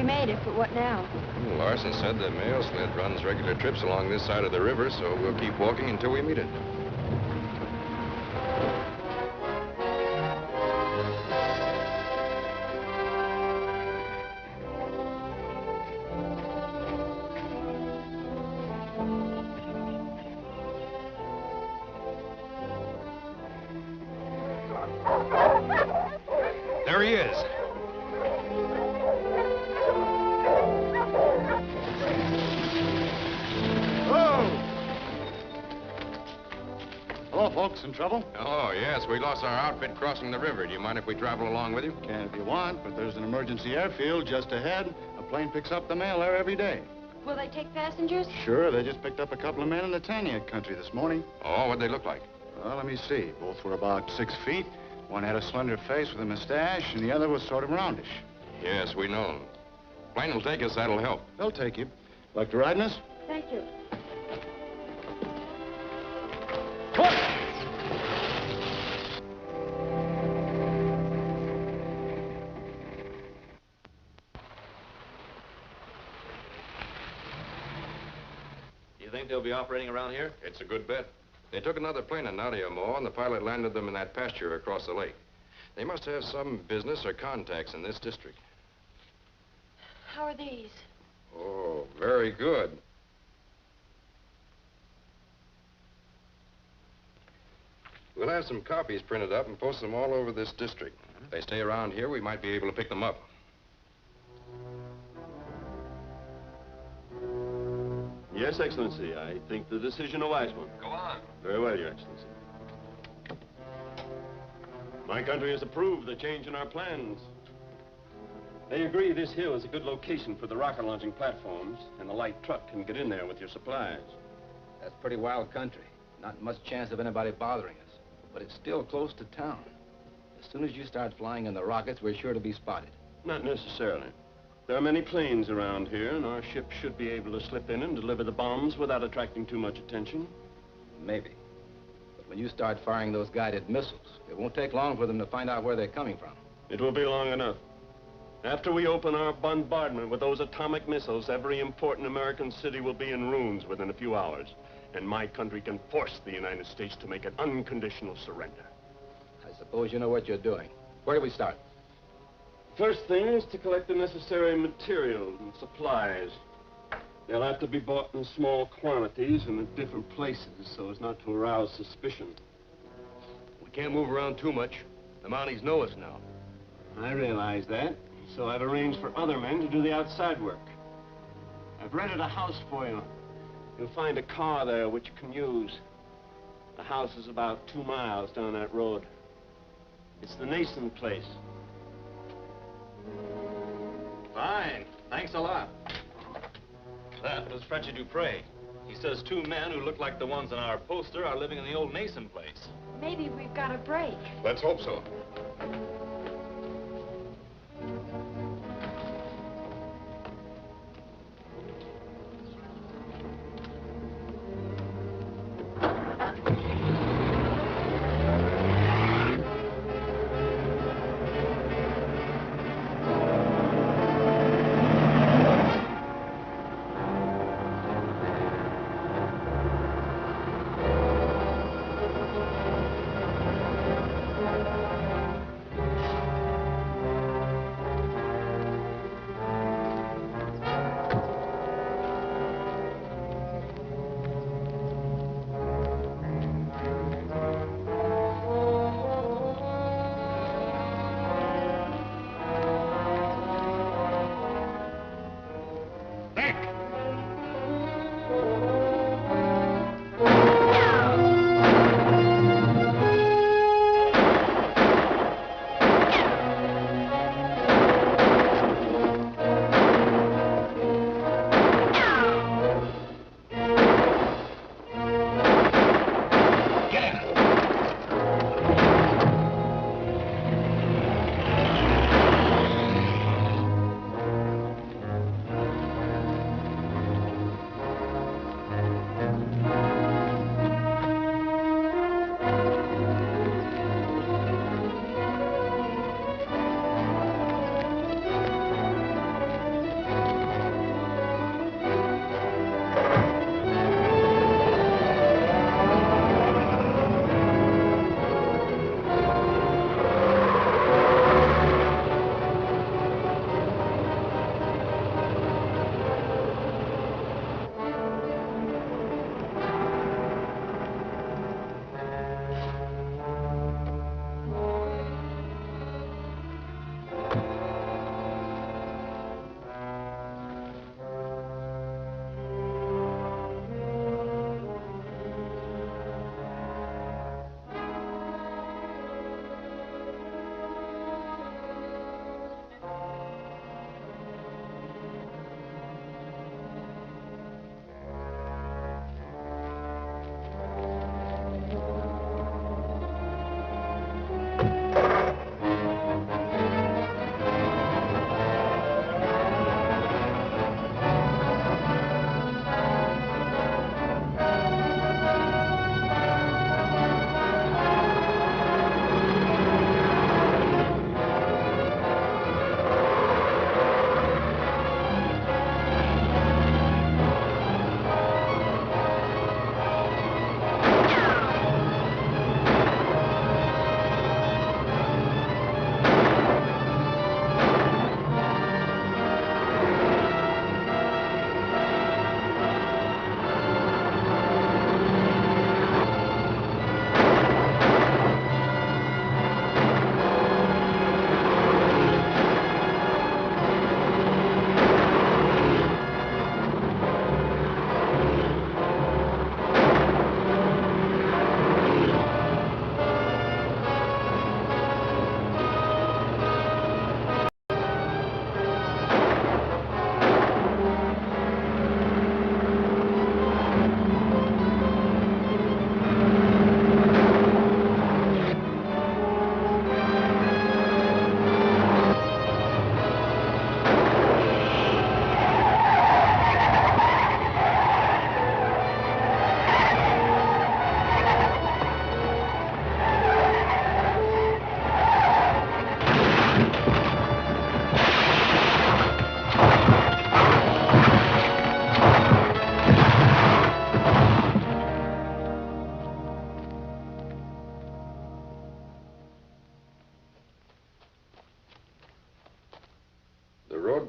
We made it, but what now? Well, Larson said the mail sled runs regular trips along this side of the river, so we'll keep walking until we meet it. There he is. Hello, folks. In trouble? Oh, yes. We lost our outfit crossing the river. Do you mind if we travel along with you? Can if you want, but there's an emergency airfield just ahead. A plane picks up the mail there every day. Will they take passengers? Sure, they just picked up a couple of men in the Taniac country this morning. Oh, what'd they look like? Well, let me see. Both were about 6 feet. One had a slender face with a mustache, and the other was sort of roundish. Yes, we know. Plane will take us. That'll help. They'll take you. Like to ride in us? Thank you. You think they'll be operating around here? It's a good bet. They took another plane in Nadia, and the pilot landed them in that pasture across the lake. They must have some business or contacts in this district. How are these? Oh, very good. We'll have some copies printed up and post them all over this district. If they stay around here, we might be able to pick them up. Yes, Excellency. I think the decision a wise one. Go on. Very well, Your Excellency. My country has approved the change in our plans. They agree this hill is a good location for the rocket launching platforms, and the light truck can get in there with your supplies. That's pretty wild country. Not much chance of anybody bothering us. But it's still close to town. As soon as you start flying in the rockets, we're sure to be spotted. Not necessarily. There are many planes around here, and our ship should be able to slip in and deliver the bombs without attracting too much attention. Maybe. But when you start firing those guided missiles, it won't take long for them to find out where they're coming from. It will be long enough. After we open our bombardment with those atomic missiles, every important American city will be in ruins within a few hours. And my country can force the United States to make an unconditional surrender. I suppose you know what you're doing. Where do we start? First thing is to collect the necessary materials and supplies. They'll have to be bought in small quantities and at different places so as not to arouse suspicion. We can't move around too much. The Mounties know us now. I realize that, so I've arranged for other men to do the outside work. I've rented a house for you. You'll find a car there which you can use. The house is about 2 miles down that road. It's the Nason place. Fine. Thanks a lot. That was Frenchy Dupre. He says 2 men who look like the ones on our poster are living in the old Nason place. Maybe we've got a break. Let's hope so.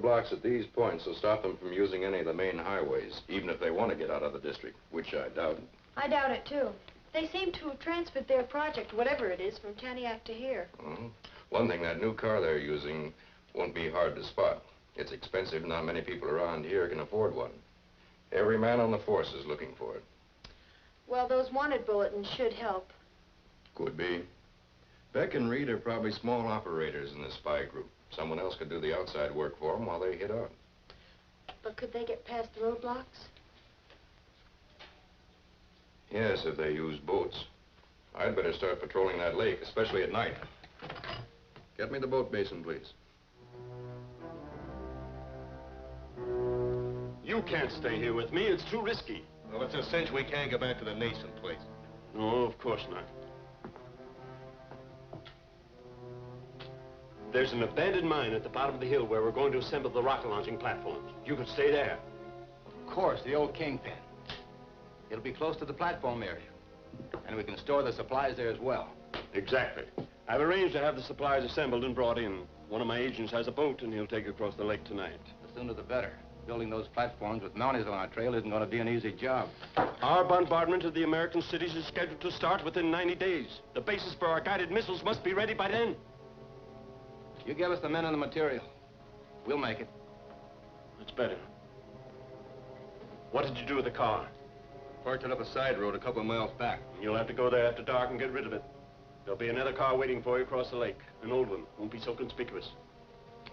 roadblocks at these points will stop them from using any of the main highways, even if they want to get out of the district, which I doubt. I doubt it, too. They seem to have transferred their project, whatever it is, from Taniac to here. One thing, that new car they're using won't be hard to spot. It's expensive, and not many people around here can afford one. Every man on the force is looking for it. Well, those wanted bulletins should help. Could be. Beck and Reed are probably small operators in this spy group. Someone else could do the outside work for them while they hid out. But could they get past the roadblocks? Yes, if they use boats. I'd better start patrolling that lake, especially at night. Get me the boat basin, please. You can't stay here with me. It's too risky. Well, it's a cinch we can't get back to the Nason place. No, of course not. There's an abandoned mine at the bottom of the hill where we're going to assemble the rocket launching platforms. You could stay there. Of course, the old Kingpin. It'll be close to the platform area. And we can store the supplies there as well. Exactly. I've arranged to have the supplies assembled and brought in. One of my agents has a boat, and he'll take it across the lake tonight. The sooner the better. Building those platforms with Mounties on our trail isn't going to be an easy job. Our bombardment of the American cities is scheduled to start within 90 days. The bases for our guided missiles must be ready by then. You give us the men and the material. We'll make it. That's better. What did you do with the car? Parked it up a side road a couple of miles back. You'll have to go there after dark and get rid of it. There'll be another car waiting for you across the lake. An old one. Won't be so conspicuous.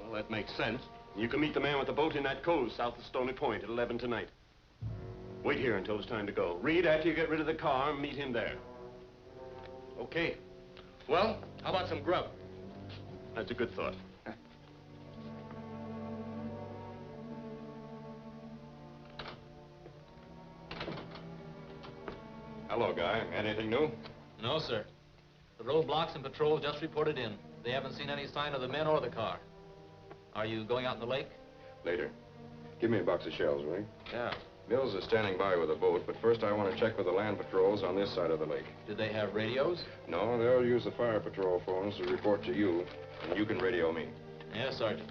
Well, that makes sense. You can meet the man with the boat in that cove south of Stony Point at 11 tonight. Wait here until it's time to go. Reed, after you get rid of the car, meet him there. Okay. Well, how about some grub? That's a good thought. Hello, Guy. Anything new? No, sir. The roadblocks and patrol just reported in. They haven't seen any sign of the men or the car. Are you going out in the lake? Later. Give me a box of shells, will you? Yeah. Mills is standing by with a boat, but first I want to check with the land patrols on this side of the lake. Did they have radios? No, they'll use the fire patrol phones to report to you, and you can radio me. Yes, Sergeant.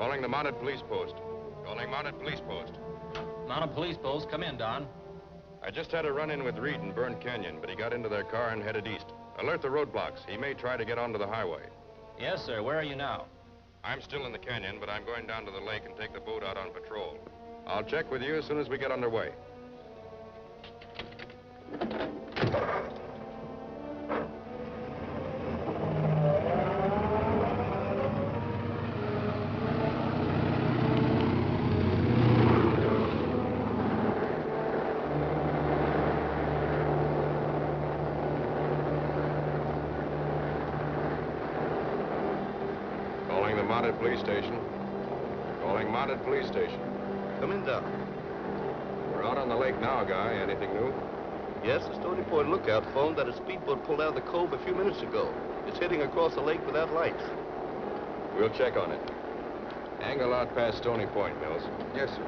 Calling the mounted police post. Calling mounted police post. Mounted police post, come in, Don. I just had a run-in with Reed in Burn Canyon, but he got into their car and headed east. Alert the roadblocks. He may try to get onto the highway. Yes, sir. Where are you now? I'm still in the canyon, but I'm going down to the lake and take the boat out on patrol. I'll check with you as soon as we get underway. Calling the mounted police station. Calling mounted police station. Come in, Doc. We're out on the lake now, Guy. Anything new? Yes, the Stony Point lookout phoned that a speedboat pulled out of the cove a few minutes ago. It's heading across the lake without lights. We'll check on it. Angle out past Stony Point, Mills. Yes, sir.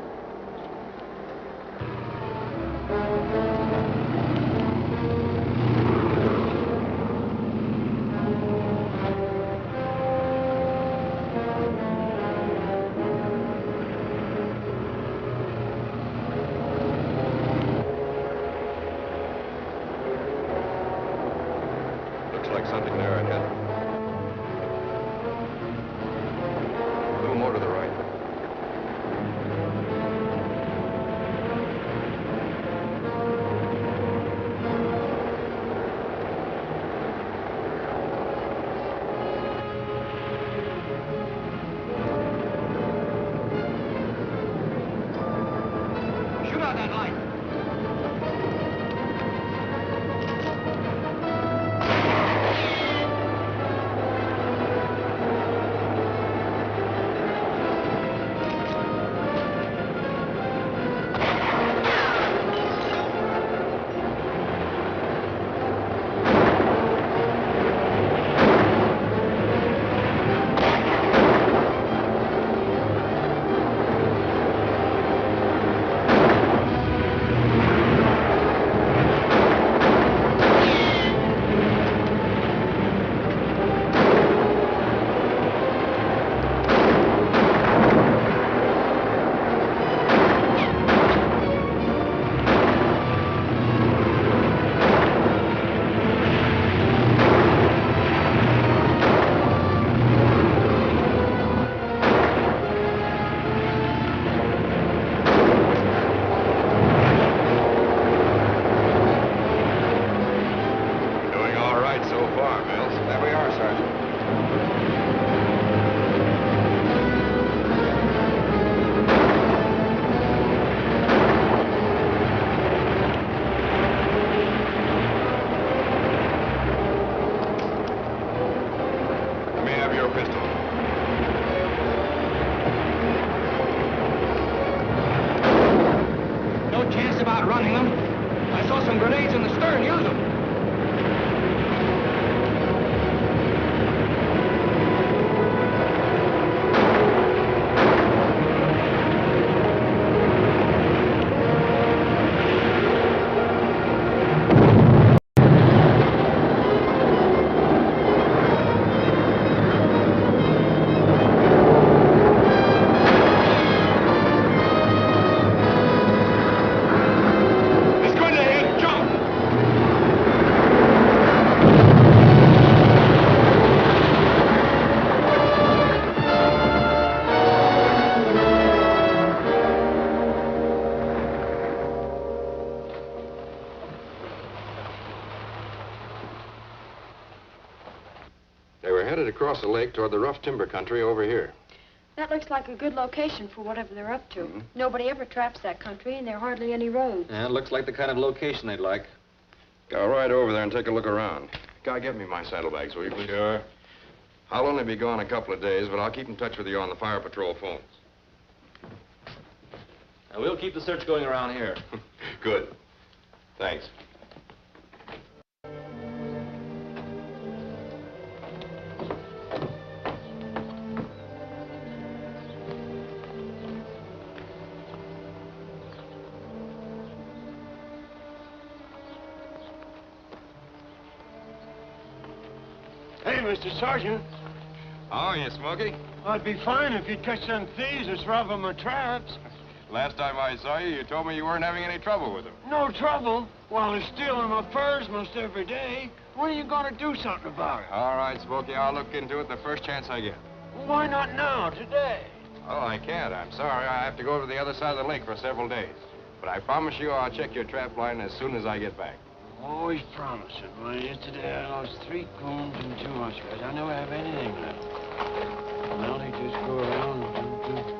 Looks like something there ahead. A little more to the right. Shoot out that light. Doing all right so far, Mills. There we are, Sergeant. Let me have your pistol. No chance about running them. I saw some grenades in the stern. Use them. Let's go in there. Jump! They were headed across the lake toward the rough timber country over here. That looks like a good location for whatever they're up to. Nobody ever traps that country, and there are hardly any roads. Yeah, it looks like the kind of location they'd like. Go right over there and take a look around. Guy, get me my saddlebags, will you, please? Sure. I'll only be gone a couple of days, but I'll keep in touch with you on the fire patrol phones. Now, we'll keep the search going around here. Good. Thanks. Hey, Mr. Sergeant. Oh, you Smokey? I'd be fine if you'd catch some thieves that's robbing my traps. Last time I saw you, you told me you weren't having any trouble with them. No trouble. While they're stealing my furs most every day, when are you going to do something about it? All right, Smokey, I'll look into it the first chance I get. Why not now, today? Oh, I can't. I'm sorry. I have to go to the other side of the lake for several days. But I promise you I'll check your trap line as soon as I get back. Always promising. Well, yesterday I lost 3 coons and 2 muskrats. I never have anything left. Well, they just go around and do.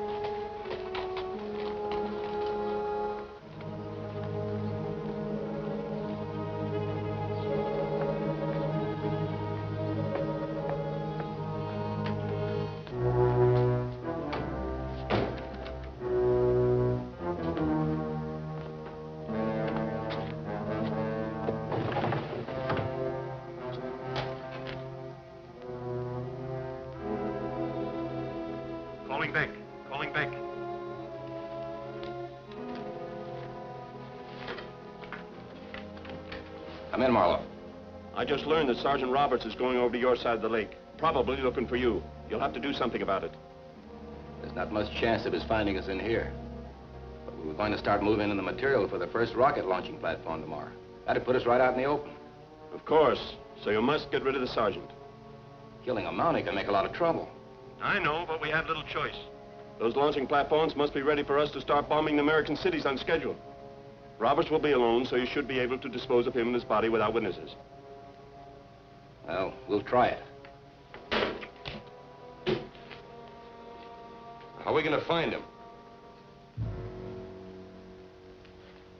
Calling Beck. Calling Beck. Come in, Marlof. I just learned that Sergeant Roberts is going over to your side of the lake, probably looking for you. You'll have to do something about it. There's not much chance of his finding us in here. But we were going to start moving in the material for the first rocket launching platform tomorrow. That'd put us right out in the open. Of course. So you must get rid of the sergeant. Killing a Mountie can make a lot of trouble. I know, but we have little choice. Those launching platforms must be ready for us to start bombing the American cities on schedule. Roberts will be alone, so you should be able to dispose of him and his body without witnesses. Well, we'll try it. How are we going to find him?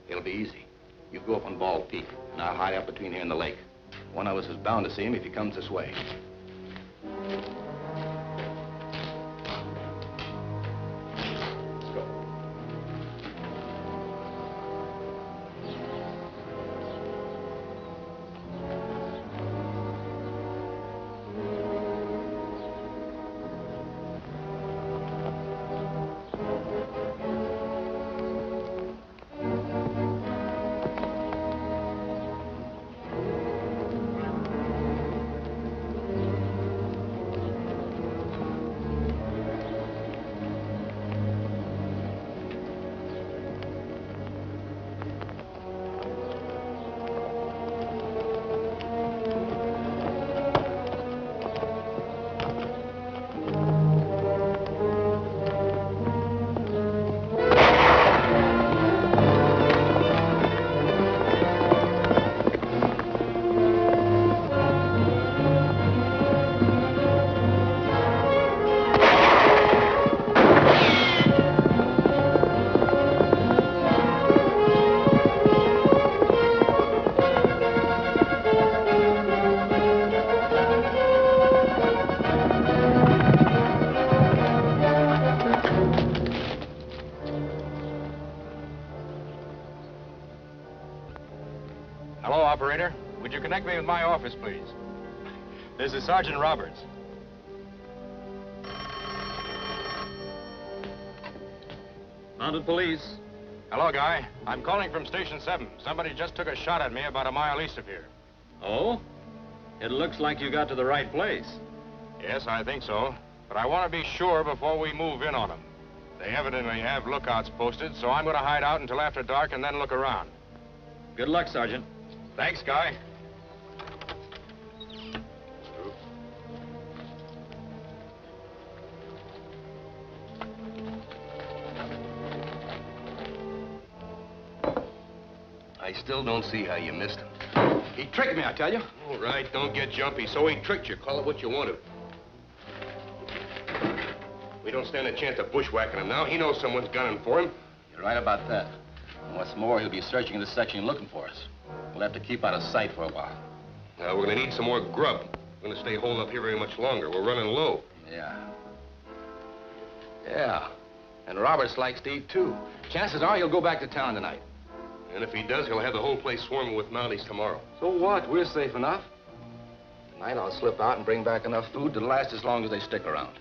It'll be easy. You go up on Bald Peak, and I'll hide up between here and the lake. One of us is bound to see him if he comes this way. Hello, operator. Would you connect me with my office, please? This is Sergeant Roberts. Mounted police. Hello, Guy. I'm calling from Station 7. Somebody just took a shot at me about a mile east of here. Oh? It looks like you got to the right place. Yes, I think so. But I want to be sure before we move in on them. They evidently have lookouts posted, so I'm going to hide out until after dark and then look around. Good luck, Sergeant. Thanks, Guy. I still don't see how you missed him. He tricked me, I tell you. All right, don't get jumpy. So he tricked you. Call it what you want to. We don't stand a chance of bushwhacking him now. He knows someone's gunning for him. You're right about that. And what's more, he'll be searching this section looking for us. We'll have to keep out of sight for a while. We're going to need some more grub. We're going to stay holding up here very much longer. We're running low. Yeah. Yeah. And Roberts likes to eat, too. Chances are he'll go back to town tonight. And if he does, he'll have the whole place swarming with Mounties tomorrow. So what? We're safe enough. Tonight I'll slip out and bring back enough food to last as long as they stick around.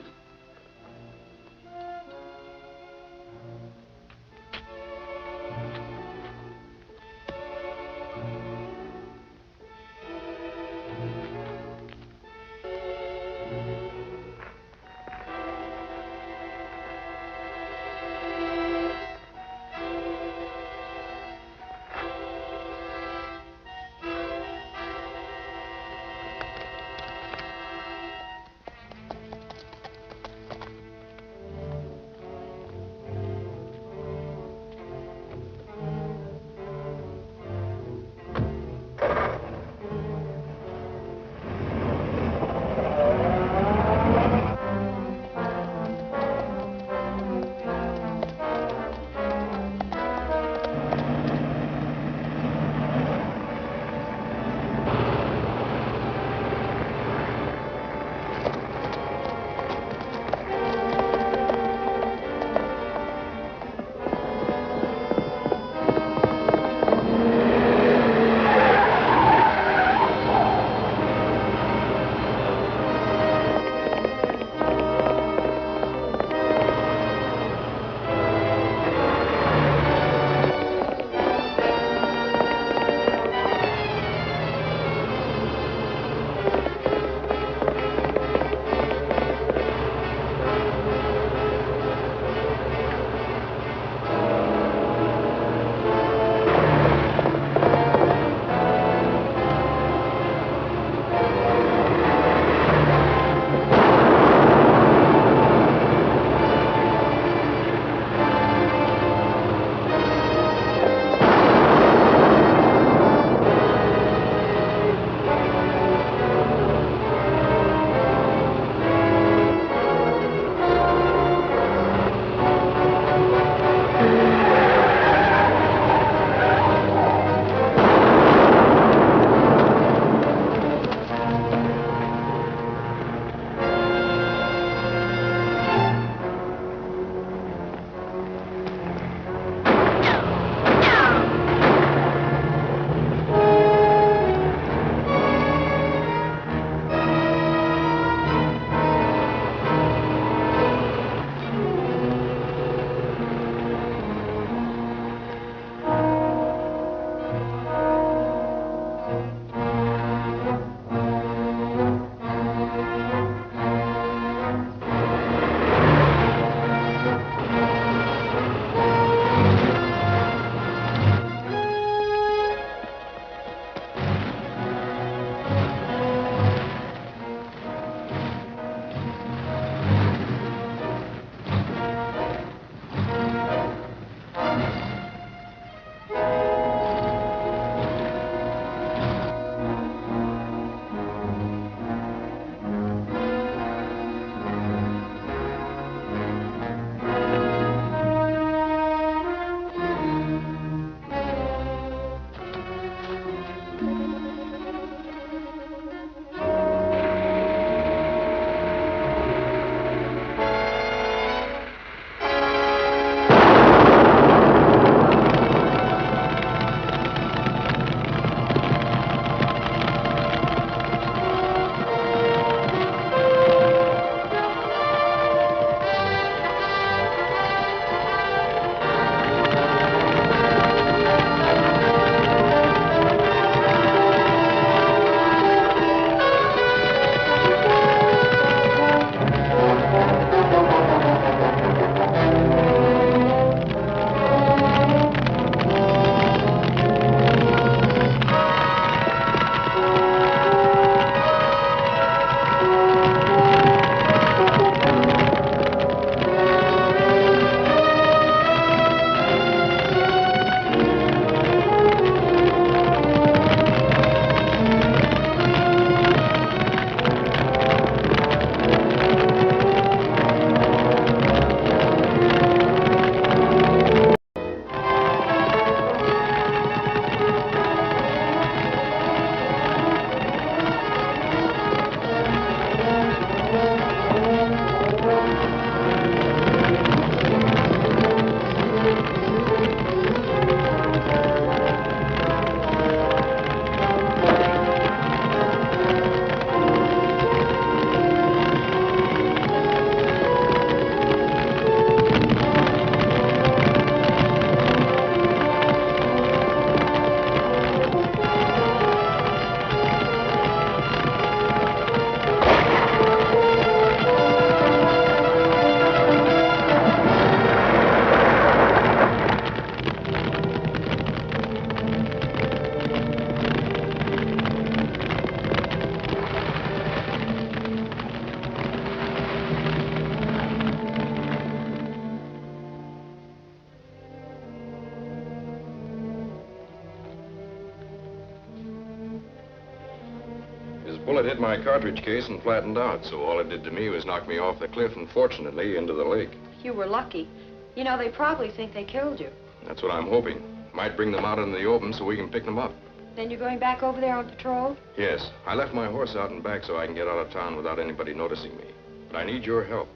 bullet hit my cartridge case and flattened out, so all it did to me was knock me off the cliff and, fortunately, into the lake. You were lucky. You know, they probably think they killed you. That's what I'm hoping. Might bring them out into the open so we can pick them up. Then you're going back over there on patrol? Yes. I left my horse out and back so I can get out of town without anybody noticing me. But I need your help.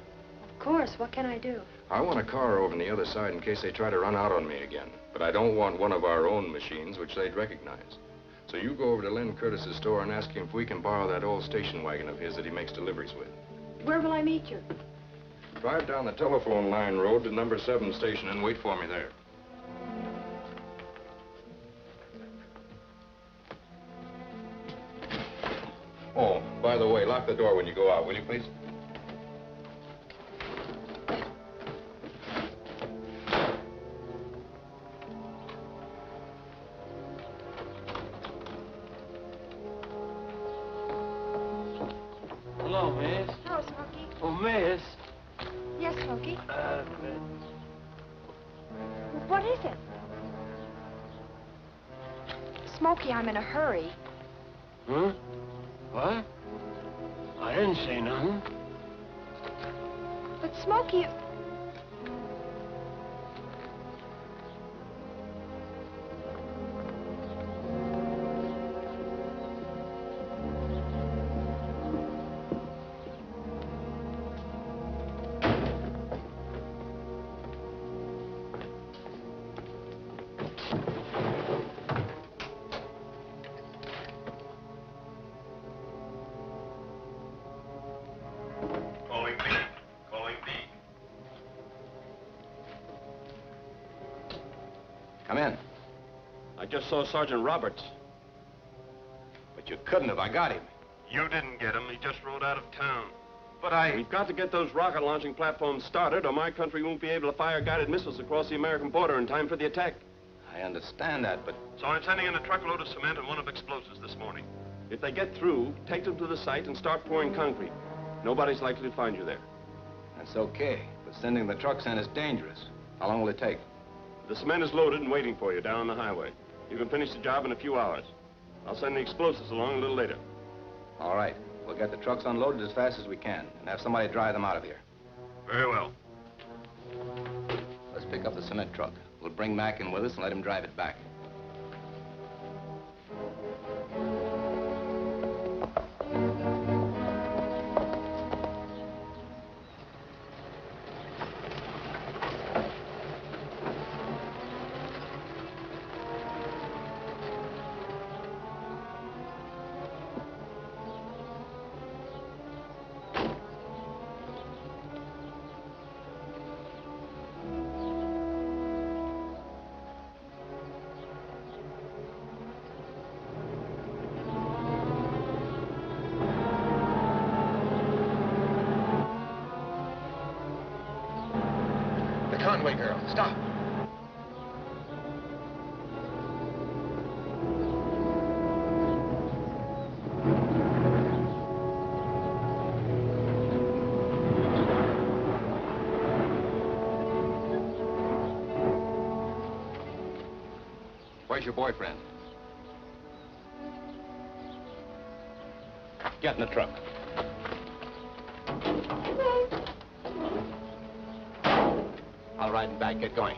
Of course. What can I do? I want a car over on the other side in case they try to run out on me again. But I don't want one of our own machines, which they'd recognize. So you go over to Len Curtis's store and ask him if we can borrow that old station wagon of his that he makes deliveries with. Where will I meet you? Drive down the telephone line road to number 7 station and wait for me there. Oh, by the way, lock the door when you go out, will you, please? Hello, miss. Hello, Smokey. Oh, miss. Yes, Smokey. What is it? Smokey, I'm in a hurry. Huh? What? I didn't say nothing. But Smokey... Come in. I just saw Sergeant Roberts. But you couldn't have. I got him. You didn't get him. He just rode out of town. But We've got to get those rocket launching platforms started, or my country won't be able to fire guided missiles across the American border in time for the attack. I understand that, but... So I'm sending in a truckload of cement and one of explosives this morning. If they get through, take them to the site and start pouring concrete. Nobody's likely to find you there. That's okay, but sending the trucks in is dangerous. How long will it take? The cement is loaded and waiting for you down the highway. You can finish the job in a few hours. I'll send the explosives along a little later. All right. We'll get the trucks unloaded as fast as we can and have somebody drive them out of here. Very well. Let's pick up the cement truck. We'll bring Mac in with us and let him drive it back. Conway girl, stop. Where's your boyfriend? Get in the truck. I'll ride him back. Get going.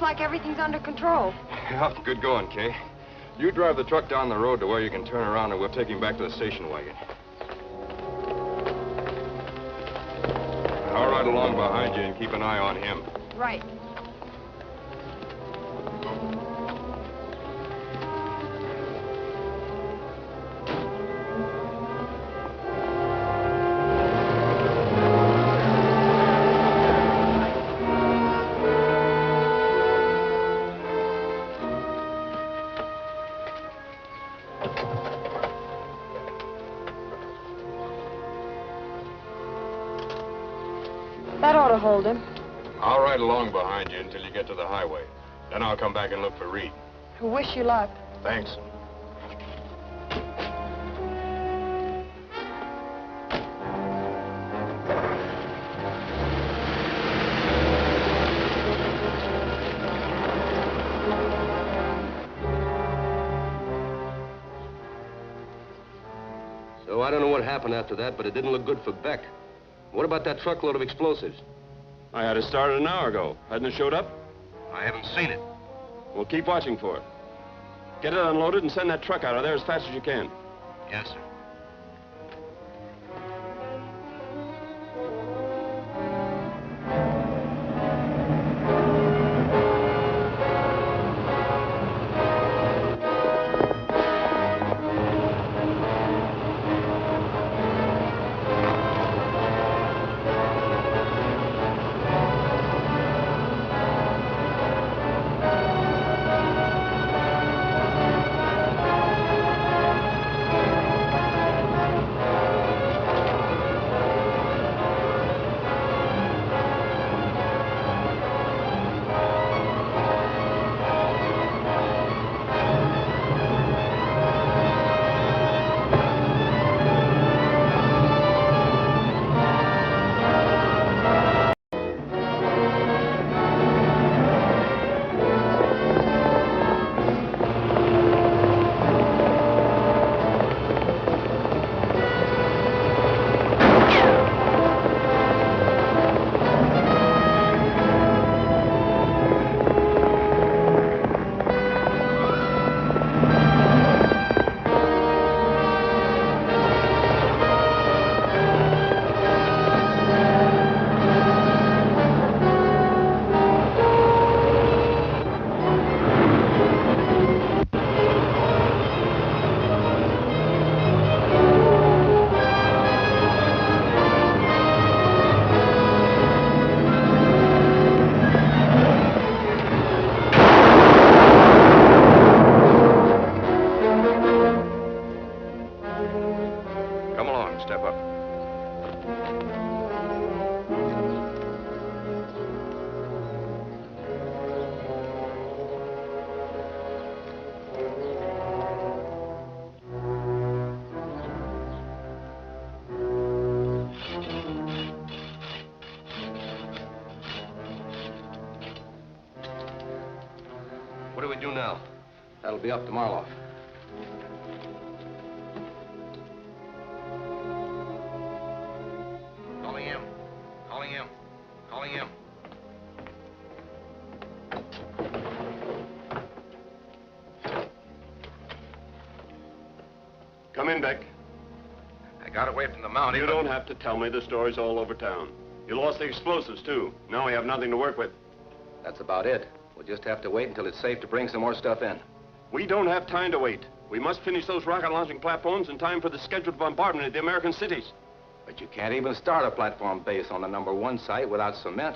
like everything's under control. Yeah, good going, Kay. You drive the truck down the road to where you can turn around and we'll take him back to the station wagon. I'll ride along behind you and keep an eye on him. Right. That ought to hold him. I'll ride along behind you until you get to the highway. Then I'll come back and look for Reed. Wish you luck. Thanks. So I don't know what happened after that, but it didn't look good for Beck. What about that truckload of explosives? I had it started an hour ago. Hadn't it showed up? I haven't seen it. Well, keep watching for it. Get it unloaded and send that truck out of there as fast as you can. Yes, sir. What do we do now? That'll be up to Marlof. Calling him. Calling him. Calling him. Come in, Beck. I got away from the Mountie. You don't have to tell me. The story's all over town. You lost the explosives, too. Now we have nothing to work with. That's about it. We'll just have to wait until it's safe to bring some more stuff in. We don't have time to wait. We must finish those rocket launching platforms in time for the scheduled bombardment of the American cities. But you can't even start a platform base on the #1 site without cement.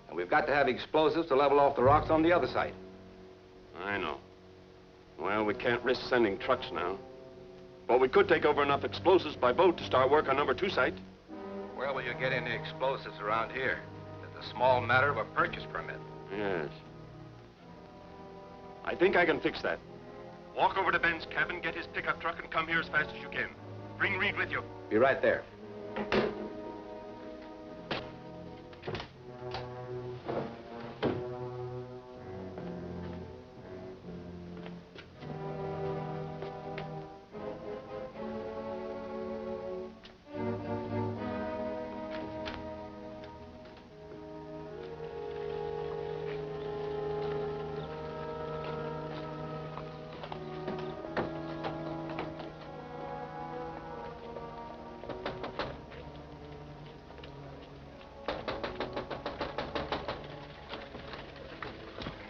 And we've got to have explosives to level off the rocks on the other site. I know. Well, we can't risk sending trucks now. But we could take over enough explosives by boat to start work on #2 site. Where will you get any explosives around here? It's a small matter of a purchase permit. Yes. I think I can fix that. Walk over to Ben's cabin, get his pickup truck, and come here as fast as you can. Bring Reed with you. Be right there.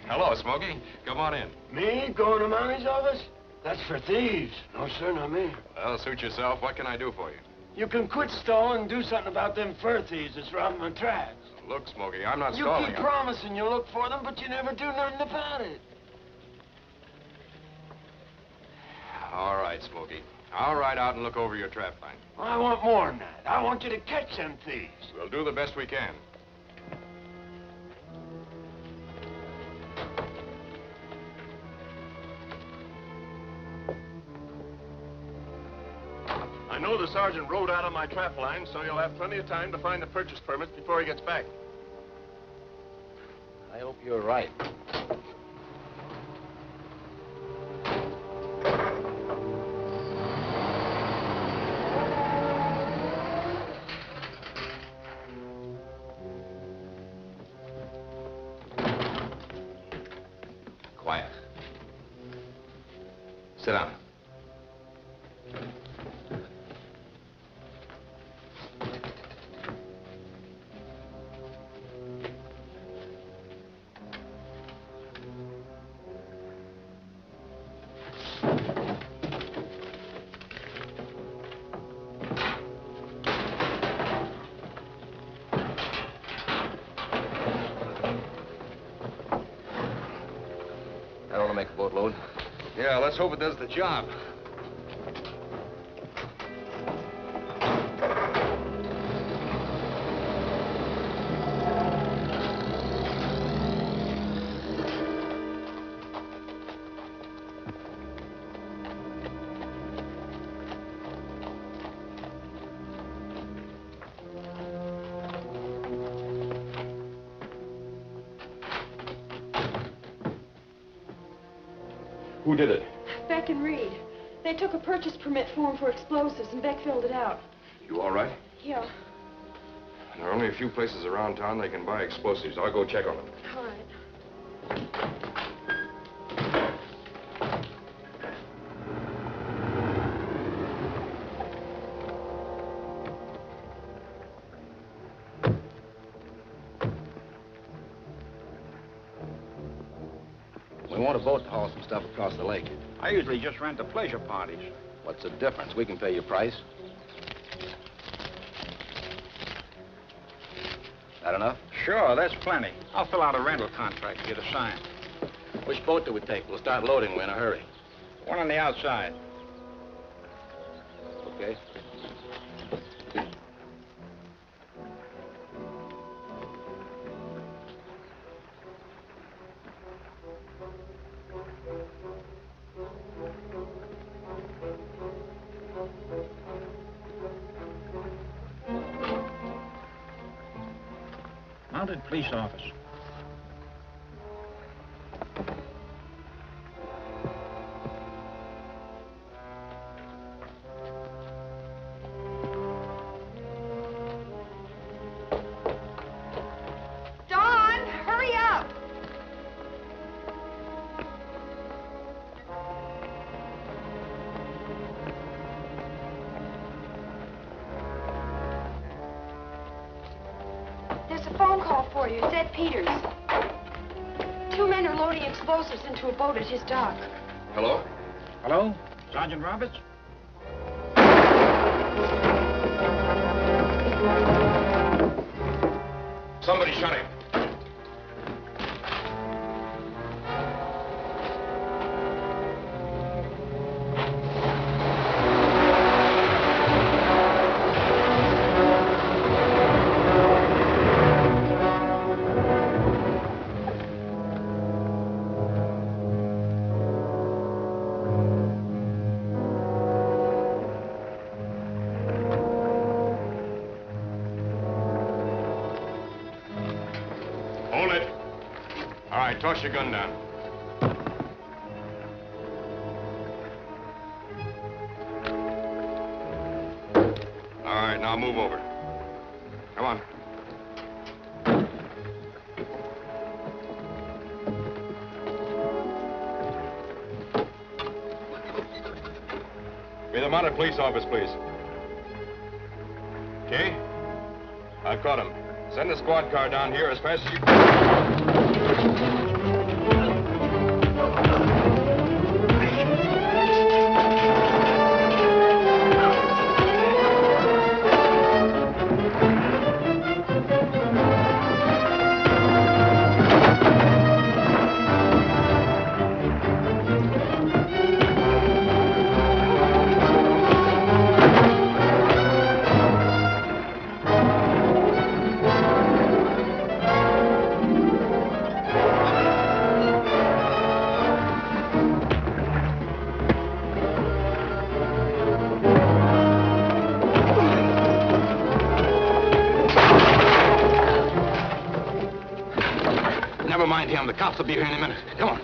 Hello, Smokey. Come on in. Me going to Mounties' office? That's for thieves. No, sir, not me. Well, suit yourself. What can I do for you? You can quit stalling and do something about them fur thieves that's robbing my tracks. Look, Smokey, I'm not You stalling. keep promising you'll look for them, but you never do nothing about it. All right, Smokey. I'll ride out and look over your trap line. I want more than that. I want you to catch them thieves. We'll do the best we can. I know the sergeant rode out on my trap line, so you'll have plenty of time to find the purchase permits before he gets back. I hope you're right. Quiet. Sit down. That ought to make a boatload. Yeah, let's hope it does the job. Who did it? Beck and Reed. They took a purchase permit form for explosives, and Beck filled it out. You all right? Yeah. There are only a few places around town they can buy explosives. I'll go check on them. All right. We want a boat to haul some stuff across the lake. I usually just rent the pleasure parties. What's the difference? We can pay your price. That enough? Sure, that's plenty. I'll fill out a rental contract, get a sign. Which boat do we take? We'll start loading. We're in a hurry. One on the outside. Okay. Mounted police office. Don, hurry up! There's a phone call for you. It's Ed Peters. 2 men are loading explosives into a boat at his dock. Hello? Hello? Sergeant Roberts? Somebody shot him. Hold it. All right, toss your gun down. All right, now move over. Come on. Be the Mounted Police Office, please. Okay? I've caught him. Send the squad car down here as fast as you can. find him. The cops will be here in a minute. Come on.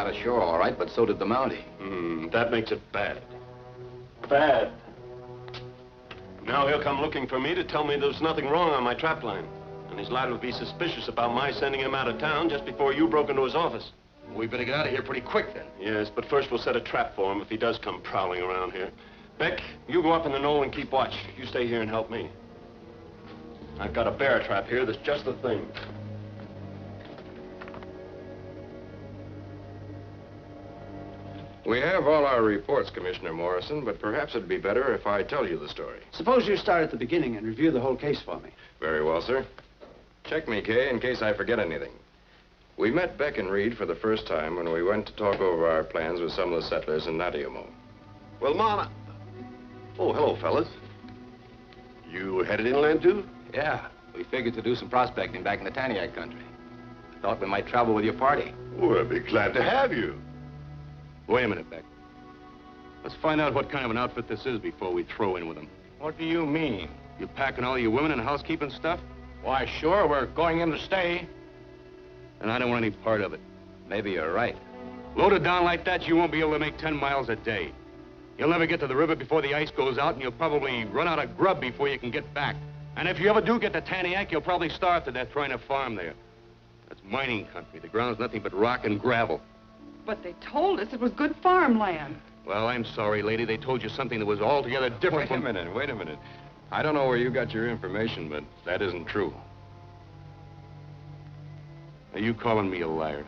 Ashore, all right, but so did the Mountie. That makes it bad. Bad. Now he'll come looking for me to tell me there's nothing wrong on my trap line. And he's liable to be suspicious about my sending him out of town just before you broke into his office. We better get out of here pretty quick, then. Yes, but first we'll set a trap for him if he does come prowling around here. Beck, you go up in the knoll and keep watch. You stay here and help me. I've got a bear trap here that's just the thing. We have all our reports, Commissioner Morrison, but perhaps it'd be better if I tell you the story. Suppose you start at the beginning and review the whole case for me. Very well, sir. Check me, Kay, in case I forget anything. We met Beck and Reed for the first time when we went to talk over our plans with some of the settlers in Nadiamo. Well, Mama. Oh, hello, fellas. You headed inland, too? Yeah, we figured to do some prospecting back in the Taniac country. Thought we might travel with your party. Well, I'd be glad to have you. Wait a minute, Beck. Let's find out what kind of an outfit this is before we throw in with them. What do you mean? You packing all your women and housekeeping stuff? Why, sure, we're going in to stay. And I don't want any part of it. Maybe you're right. Loaded down like that, you won't be able to make 10 miles a day. You'll never get to the river before the ice goes out, and you'll probably run out of grub before you can get back. And if you ever do get to Taniac, you'll probably starve to death trying to farm there. That's mining country. The ground's nothing but rock and gravel. But they told us it was good farmland. Well, I'm sorry, lady. They told you something that was altogether different from... Wait a minute. I don't know where you got your information, but that isn't true. Are you calling me a liar?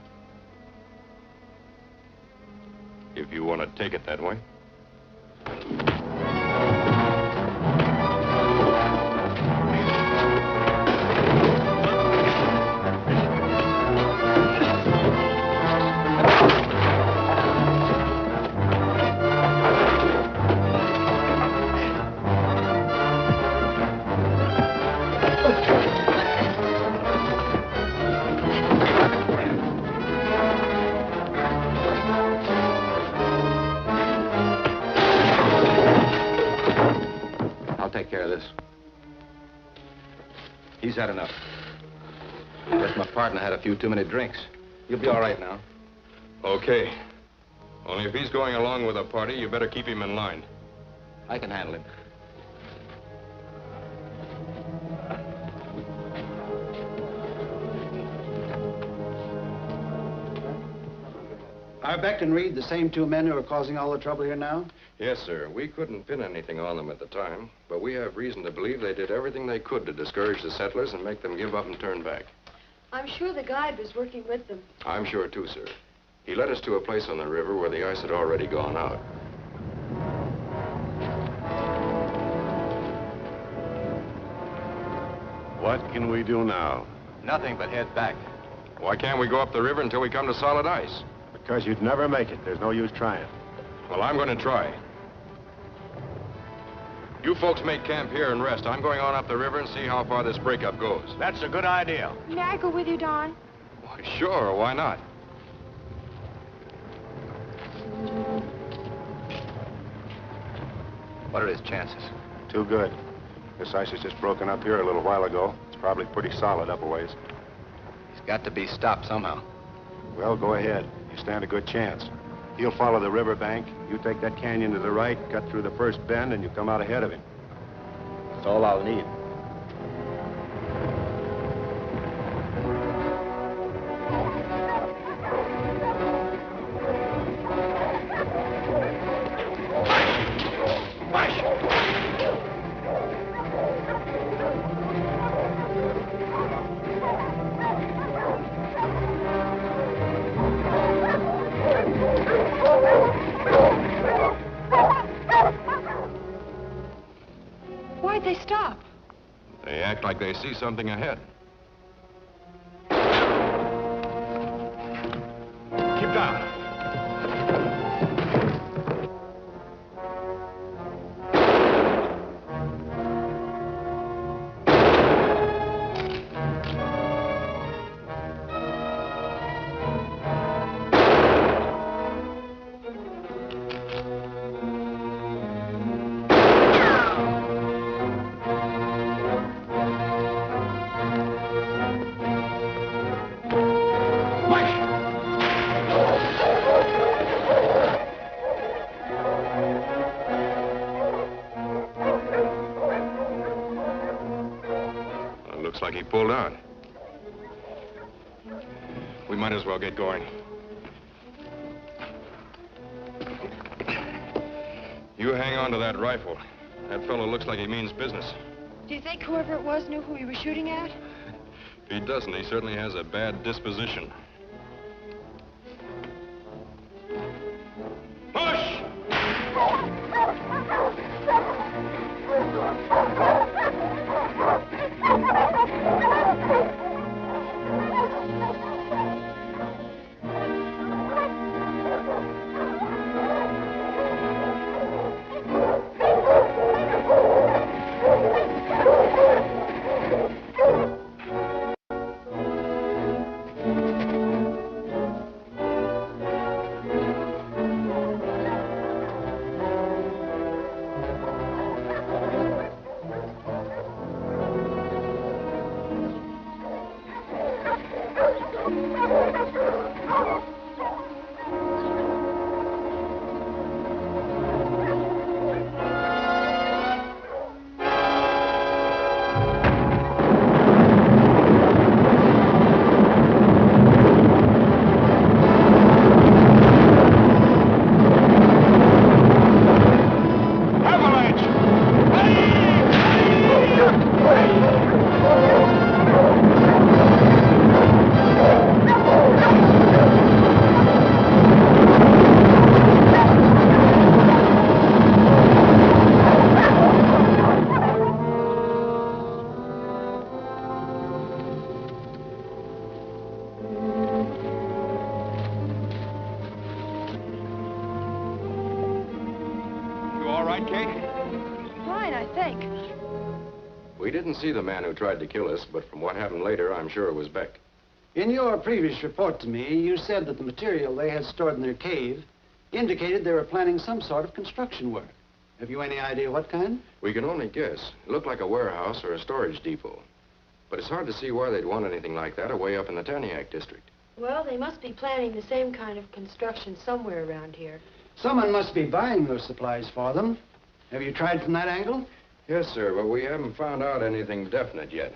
If you want to take it that way. He's had enough. Guess my partner had a few too many drinks. You'll be all right now. Okay. Only if he's going along with a party, you better keep him in line. I can handle him. Are Beck and Reed the same two men who are causing all the trouble here now? Yes, sir. We couldn't pin anything on them at the time, but we have reason to believe they did everything they could to discourage the settlers and make them give up and turn back. I'm sure the guide was working with them. I'm sure, too, sir. He led us to a place on the river where the ice had already gone out. What can we do now? Nothing but head back. Why can't we go up the river until we come to solid ice? Because you'd never make it. There's no use trying. Well, I'm going to try. You folks make camp here and rest. I'm going on up the river and see how far this breakup goes. That's a good idea. May I go with you, Don? Why, sure, why not? What are his chances? Too good. This ice has just broken up here a little while ago. It's probably pretty solid up a ways. He's got to be stopped somehow. Well, go ahead. You stand a good chance. He'll follow the riverbank. You take that canyon to the right, cut through the first bend, and you come out ahead of him. That's all I'll need. Why'd they stop? They act like they see something ahead. Keep down. Looks like he pulled out. We might as well get going. You hang on to that rifle. That fellow looks like he means business. Do you think whoever it was knew who he was shooting at? If he doesn't, he certainly has a bad disposition. Push! right, Kate? Fine, I think. We didn't see the man who tried to kill us, but from what happened later, I'm sure it was Beck. In your previous report to me, you said that the material they had stored in their cave indicated they were planning some sort of construction work. Have you any idea what kind? We can only guess. It looked like a warehouse or a storage depot. But it's hard to see why they'd want anything like that away up in the Taniak district. Well, they must be planning the same kind of construction somewhere around here. Someone must be buying those supplies for them. Have you tried from that angle? Yes, sir, but we haven't found out anything definite yet.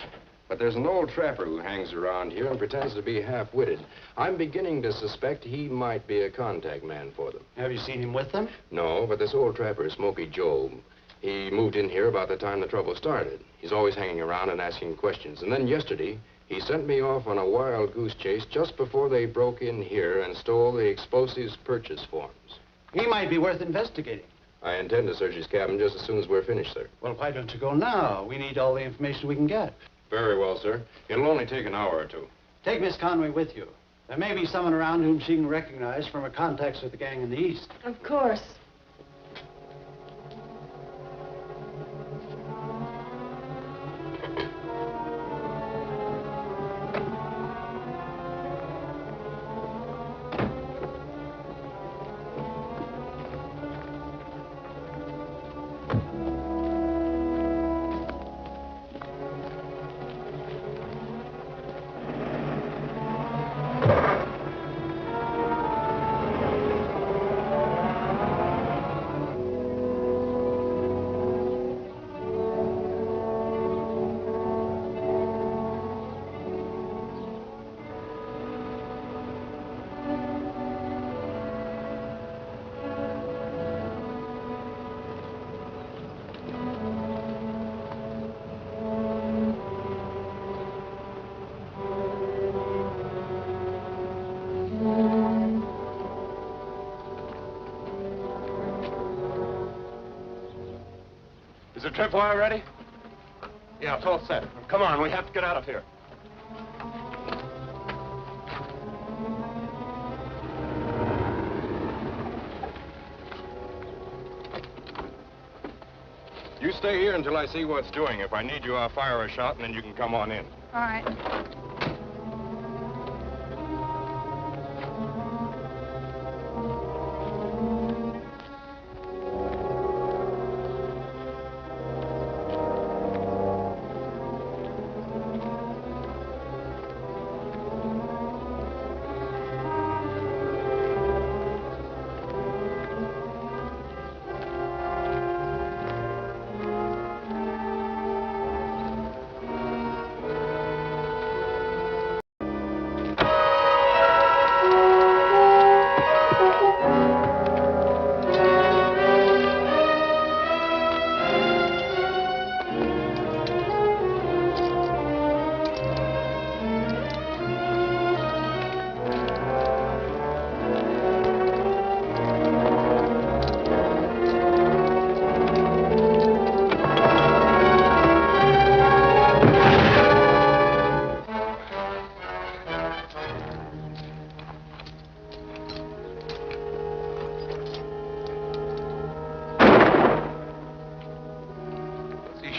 But there's an old trapper who hangs around here and pretends to be half-witted. I'm beginning to suspect he might be a contact man for them. Have you seen him with them? No, but this old trapper is Smoky Joe. He moved in here about the time the trouble started. He's always hanging around and asking questions. And then yesterday, he sent me off on a wild goose chase just before they broke in here and stole the explosives purchase forms. He might be worth investigating. I intend to search his cabin just as soon as we're finished, sir. Well, why don't you go now? We need all the information we can get. Very well, sir. It'll only take an hour or two. Take Miss Conway with you. There may be someone around whom she can recognize from her contacts with the gang in the east. Of course. Is the tripwire ready? Yeah, it's all set. Come on, we have to get out of here. You stay here until I see what's doing. If I need you, I'll fire a shot, and then you can come on in. All right.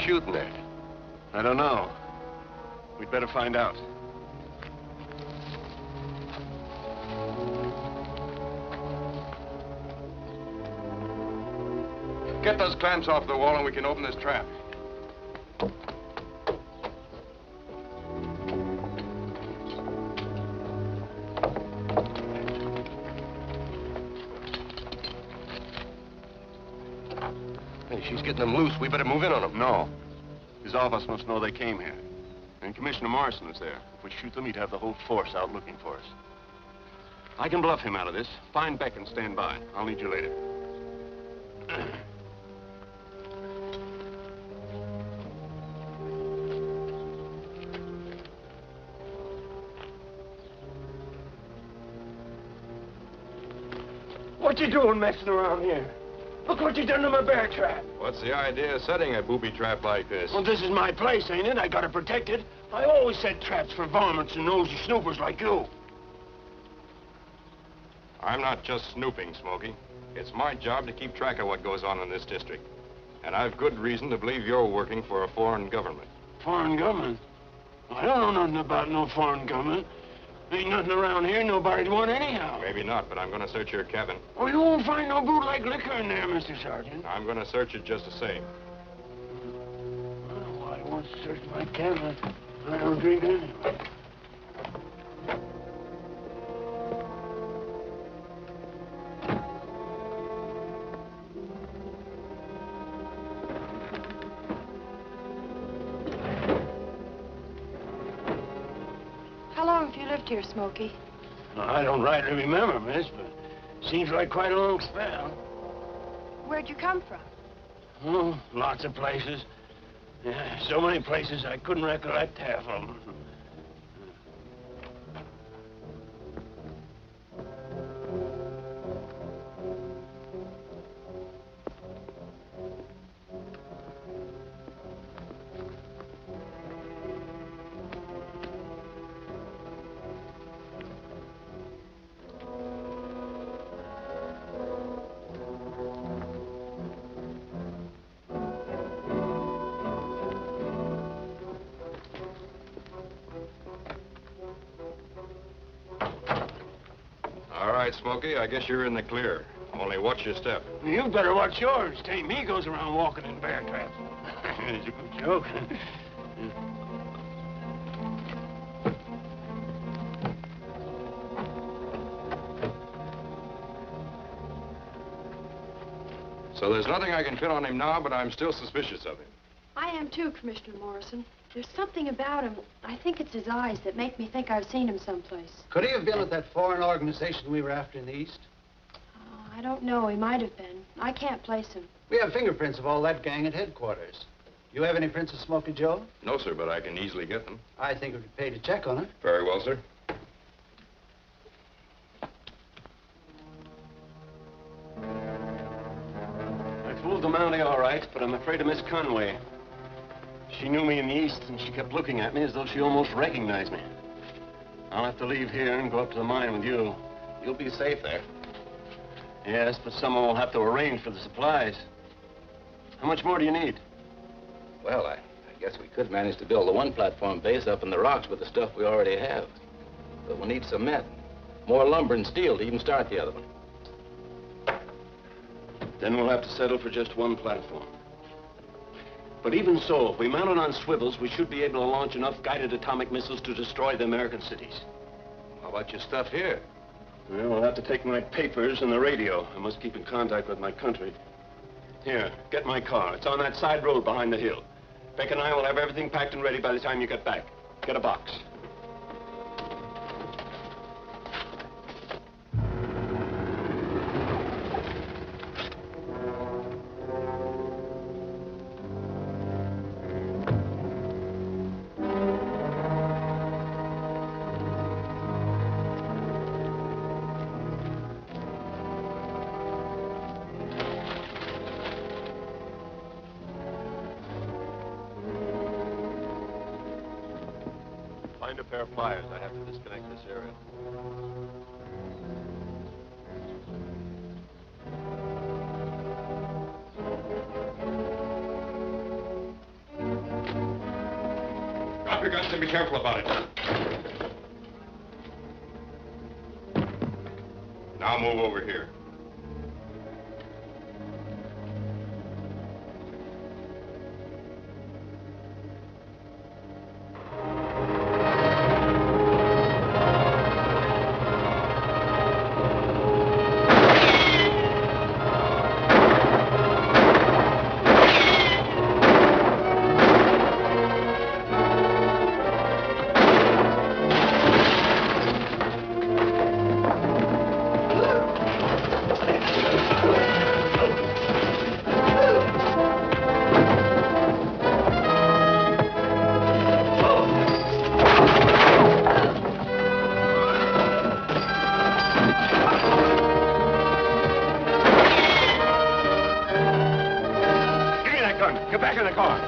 Shooting there? I don't know. We'd better find out. Get those clamps off the wall and we can open this trap. Hey, she's getting them loose. We better move in on them. No. His office must know they came here. And Commissioner Morrison is there. If we shoot them, he'd have the whole force out looking for us. I can bluff him out of this. Find Beck and stand by. I'll need you later. What you doing messing around here? Look what you done to my bear trap. What's the idea of setting a booby trap like this? Well, this is my place, ain't it? I gotta protect it. I always set traps for varmints and nosy snoopers like you. I'm not just snooping, Smokey. It's my job to keep track of what goes on in this district. And I've good reason to believe you're working for a foreign government. Foreign government? I don't know nothing about no foreign government. Ain't nothing around here nobody'd want anyhow. Maybe not, but I'm going to search your cabin. Oh, you won't find no bootleg liquor in there, Mr. Sergeant. I'm going to search it just the same. Well, I want to search my cabin. I don't drink anyway. How long have you lived here, Smokey? I don't rightly remember, miss, but seems like quite a long spell. Where'd you come from? Oh, lots of places. Yeah, so many places I couldn't recollect half of them. All right, Smokey, I guess you're in the clear. Only watch your step. You better watch yours. Tain't me goes around walking in bear traps. It's a good joke. So there's nothing I can fit on him now, but I'm still suspicious of him. I am too, Commissioner Morrison. There's something about him. I think it's his eyes that make me think I've seen him someplace. Could he have been with that foreign organization we were after in the East? I don't know. He might have been. I can't place him. We have fingerprints of all that gang at headquarters. You have any prints of Smokey Joe? No, sir, but I can easily get them. I think it would be paid to check on it. Very well, sir. I fooled the Mountie all right, but I'm afraid of Miss Conway. She knew me in the East, and she kept looking at me as though she almost recognized me. I'll have to leave here and go up to the mine with you. You'll be safe there. Yes, but someone will have to arrange for the supplies. How much more do you need? Well, I guess we could manage to build the one platform base up in the rocks with the stuff we already have. But we'll need cement, more lumber and steel to even start the other one. Then we'll have to settle for just one platform. But even so, if we mount it on swivels, we should be able to launch enough guided atomic missiles to destroy the American cities. How about your stuff here? Well, I'll have to take my papers and the radio. I must keep in contact with my country. Here, get my car. It's on that side road behind the hill. Beck and I will have everything packed and ready by the time you get back. Get a box. Find a pair of pliers. I have to disconnect this area. Drop your guns and be careful about it. Now move over here. Get back in the car.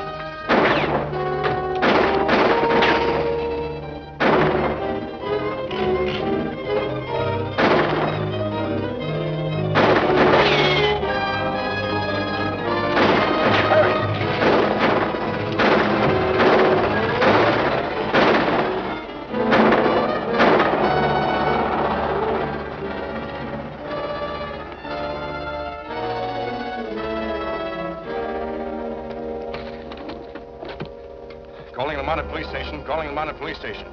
Calling the Mounted Police Station. Calling the Mounted Police Station.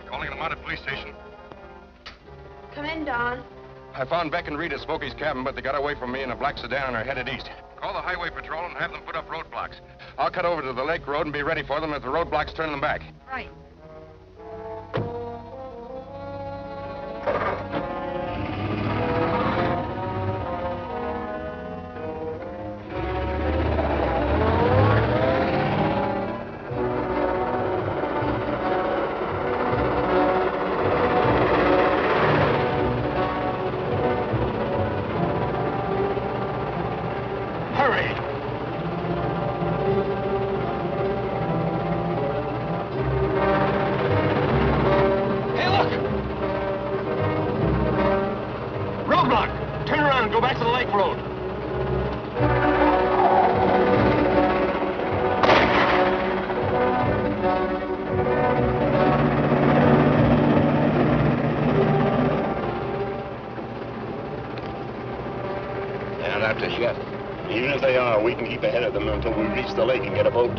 Calling the Mounted Police Station. Come in, Don. I found Beck and Reed at Smokey's cabin, but they got away from me in a black sedan and are headed east. Call the highway patrol and have them put up roadblocks. I'll cut over to the lake road and be ready for them if the roadblocks turn them back. Right. Even if they are, we can keep ahead of them until we reach the lake and get a boat.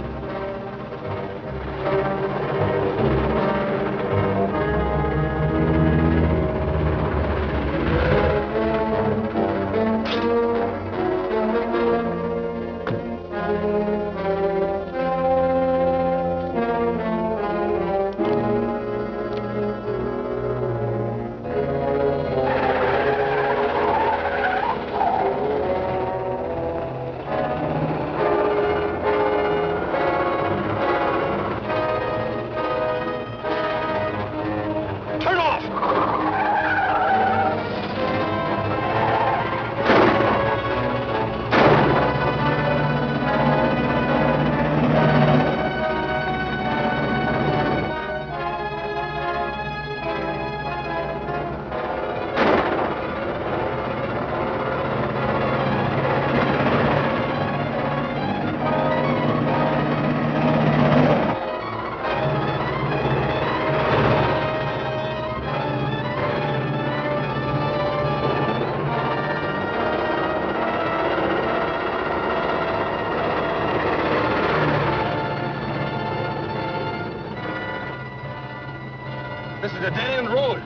This is a dead-end road.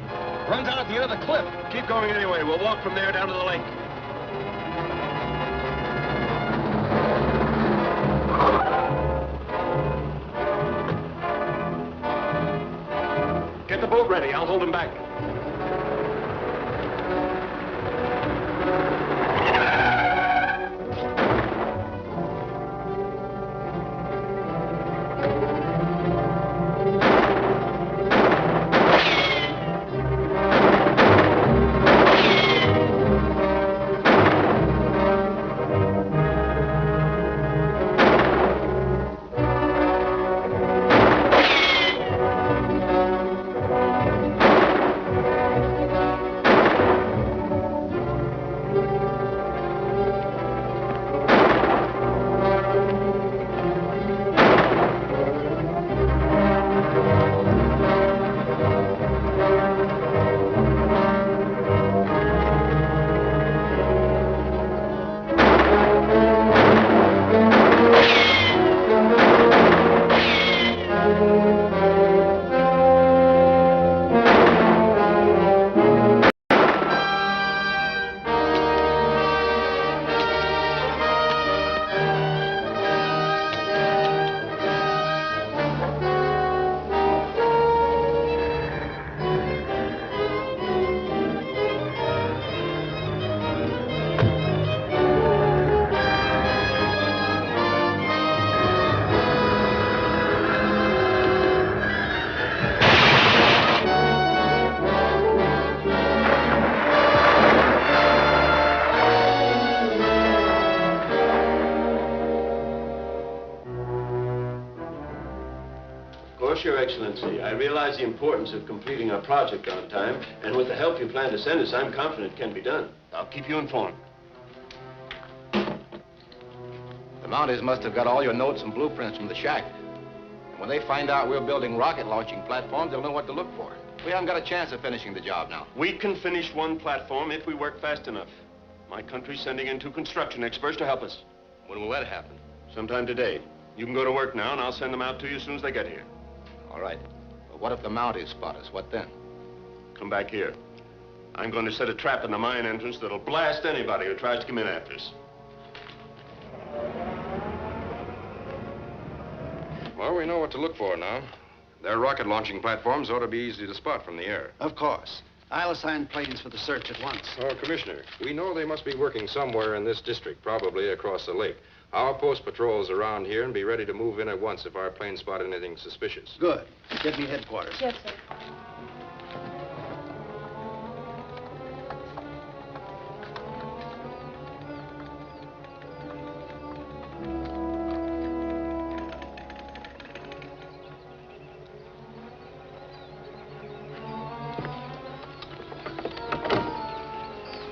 Runs out at the end of the cliff. Keep going anyway. We'll walk from there down to the lake. Get the boat ready. I'll hold him back. Your Excellency, I realize the importance of completing our project on time, and with the help you plan to send us, I'm confident it can be done. I'll keep you informed. The Mounties must have got all your notes and blueprints from the shack. And when they find out we're building rocket launching platforms, they'll know what to look for. We haven't got a chance of finishing the job now. We can finish one platform if we work fast enough. My country's sending in 2 construction experts to help us. When will that happen? Sometime today. You can go to work now, and I'll send them out to you as soon as they get here. All right. But what if the Mounties spot us? What then? Come back here. I'm going to set a trap in the mine entrance that'll blast anybody who tries to come in after us. Well, we know what to look for now. Their rocket launching platforms ought to be easy to spot from the air. Of course. I'll assign planes for the search at once. Oh, Commissioner, we know they must be working somewhere in this district, probably across the lake. I'll post patrols around here and be ready to move in at once if our planes spot anything suspicious. Good. Get me headquarters. Yes, sir.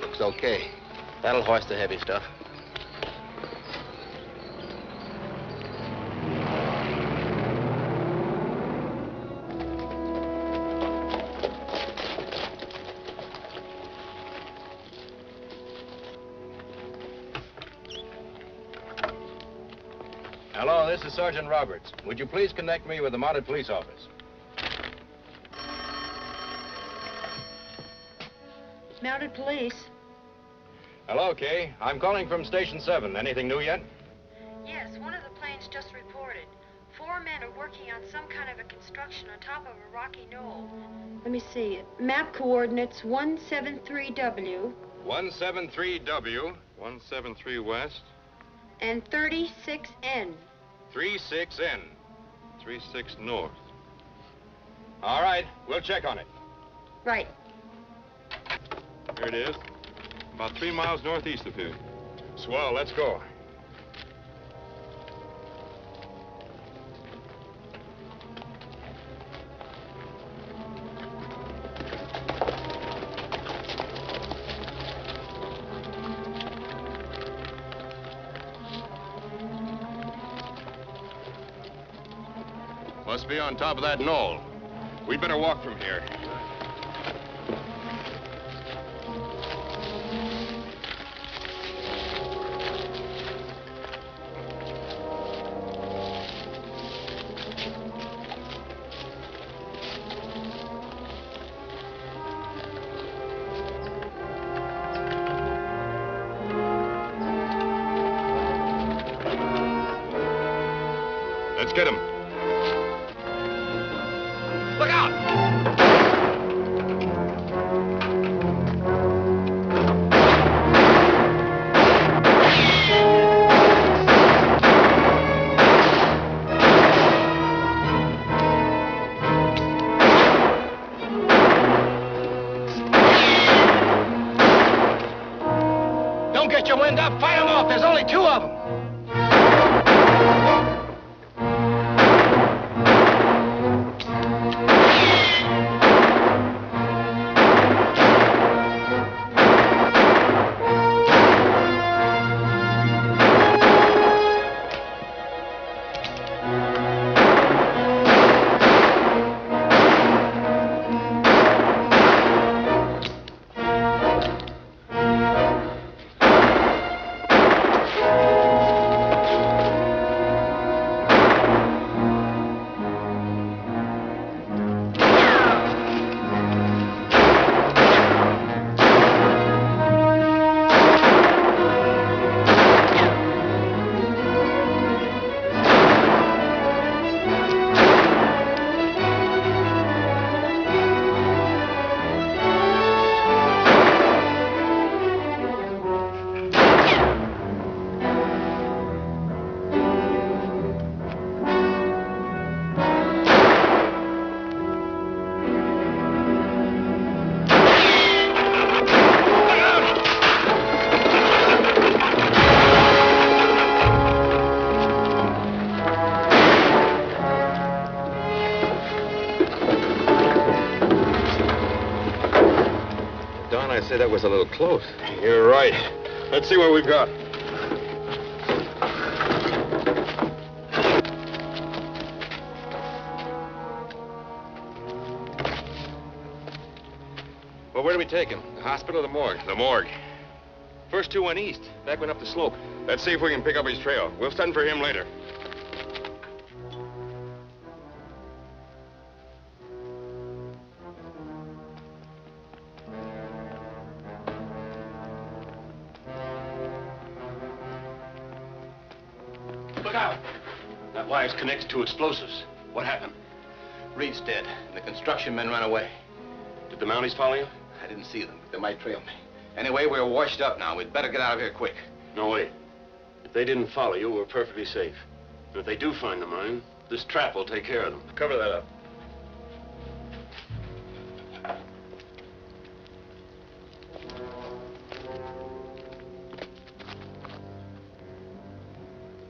Looks okay. That'll hoist the heavy stuff. Hello, this is Sergeant Roberts. Would you please connect me with the Mounted Police Office? Mounted police? Hello, Kay. I'm calling from Station 7. Anything new yet? Yes, one of the planes just reported. 4 men are working on some kind of a construction on top of a rocky knoll. Let me see. Map coordinates 173W. 173W. 173 west. And 36N. 36N. 36 north. All right. We'll check on it. Right. Here it is. About 3 miles northeast of here. Swell. Let's go. Must be on top of that knoll. We'd better walk from here. Let's get him. Look out! Don't get your wind up. Fire them off. There's only 2 of them. I'd say that was a little close. You're right. Let's see what we've got. Well, where do we take him? The hospital or the morgue? The morgue. First 2 went east. That went up the slope. Let's see if we can pick up his trail. We'll send for him later. Look out! That wire's connected to explosives. What happened? Reed's dead, and the construction men ran away. Did the Mounties follow you? I didn't see them, but they might trail me. Anyway, we're washed up now. We'd better get out of here quick. No, wait. If they didn't follow you, we're perfectly safe. And if they do find the mine, this trap will take care of them. Cover that up.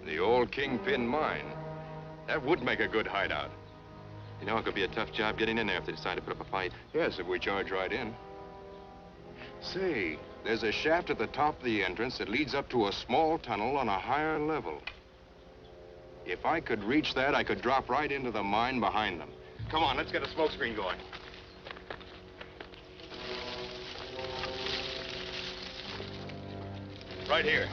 The old Kingpin mine. That would make a good hideout. You know, it could be a tough job getting in there if they decide to put up a fight. Yes, if we charge right in. Say, there's a shaft at the top of the entrance that leads up to a small tunnel on a higher level. If I could reach that, I could drop right into the mine behind them. Come on, let's get a smoke screen going. Right here.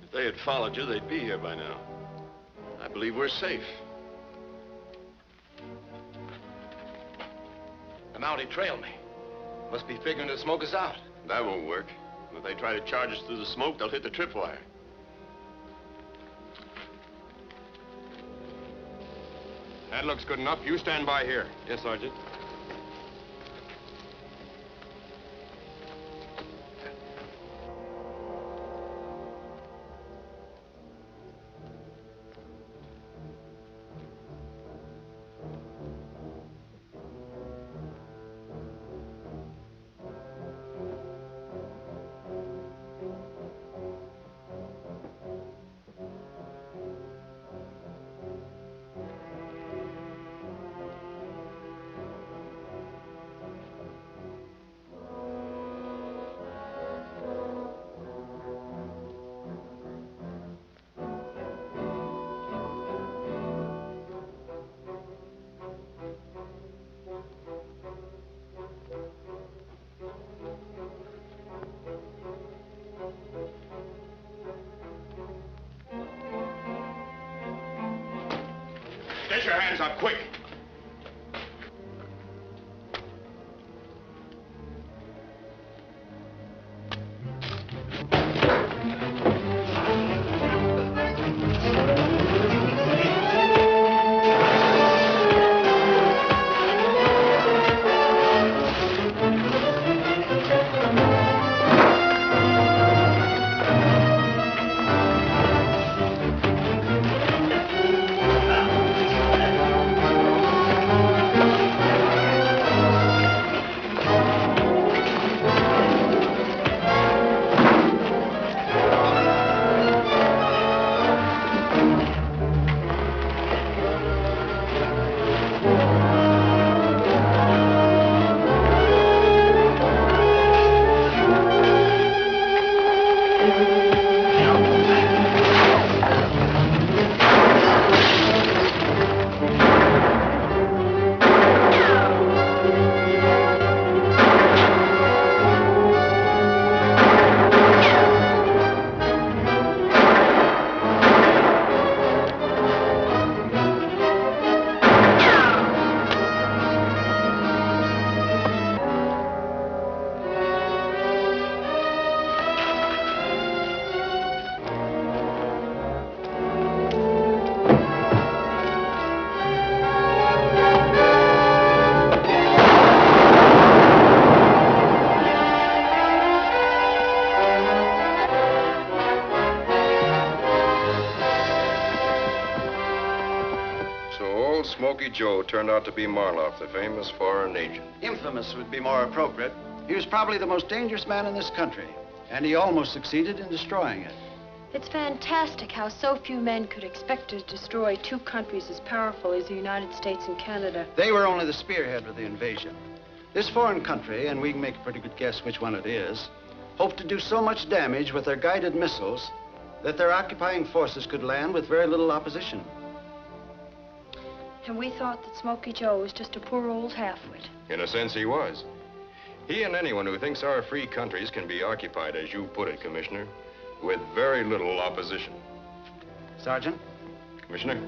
If they had followed you, they'd be here by now. I believe we're safe. The Mountie trailed me. Must be figuring to smoke us out. That won't work. If they try to charge us through the smoke, they'll hit the tripwire. That looks good enough. You stand by here. Yes, Sergeant. Get your hands up, quick! Smoky Joe turned out to be Marlof, the famous foreign agent. Infamous would be more appropriate. He was probably the most dangerous man in this country, and he almost succeeded in destroying it. It's fantastic how so few men could expect to destroy two countries as powerful as the United States and Canada. They were only the spearhead of the invasion. This foreign country, and we can make a pretty good guess which one it is, hoped to do so much damage with their guided missiles that their occupying forces could land with very little opposition. And we thought that Smoky Joe was just a poor old halfwit. In a sense, he was. He and anyone who thinks our free countries can be occupied, as you put it, Commissioner, with very little opposition. Sergeant? Commissioner?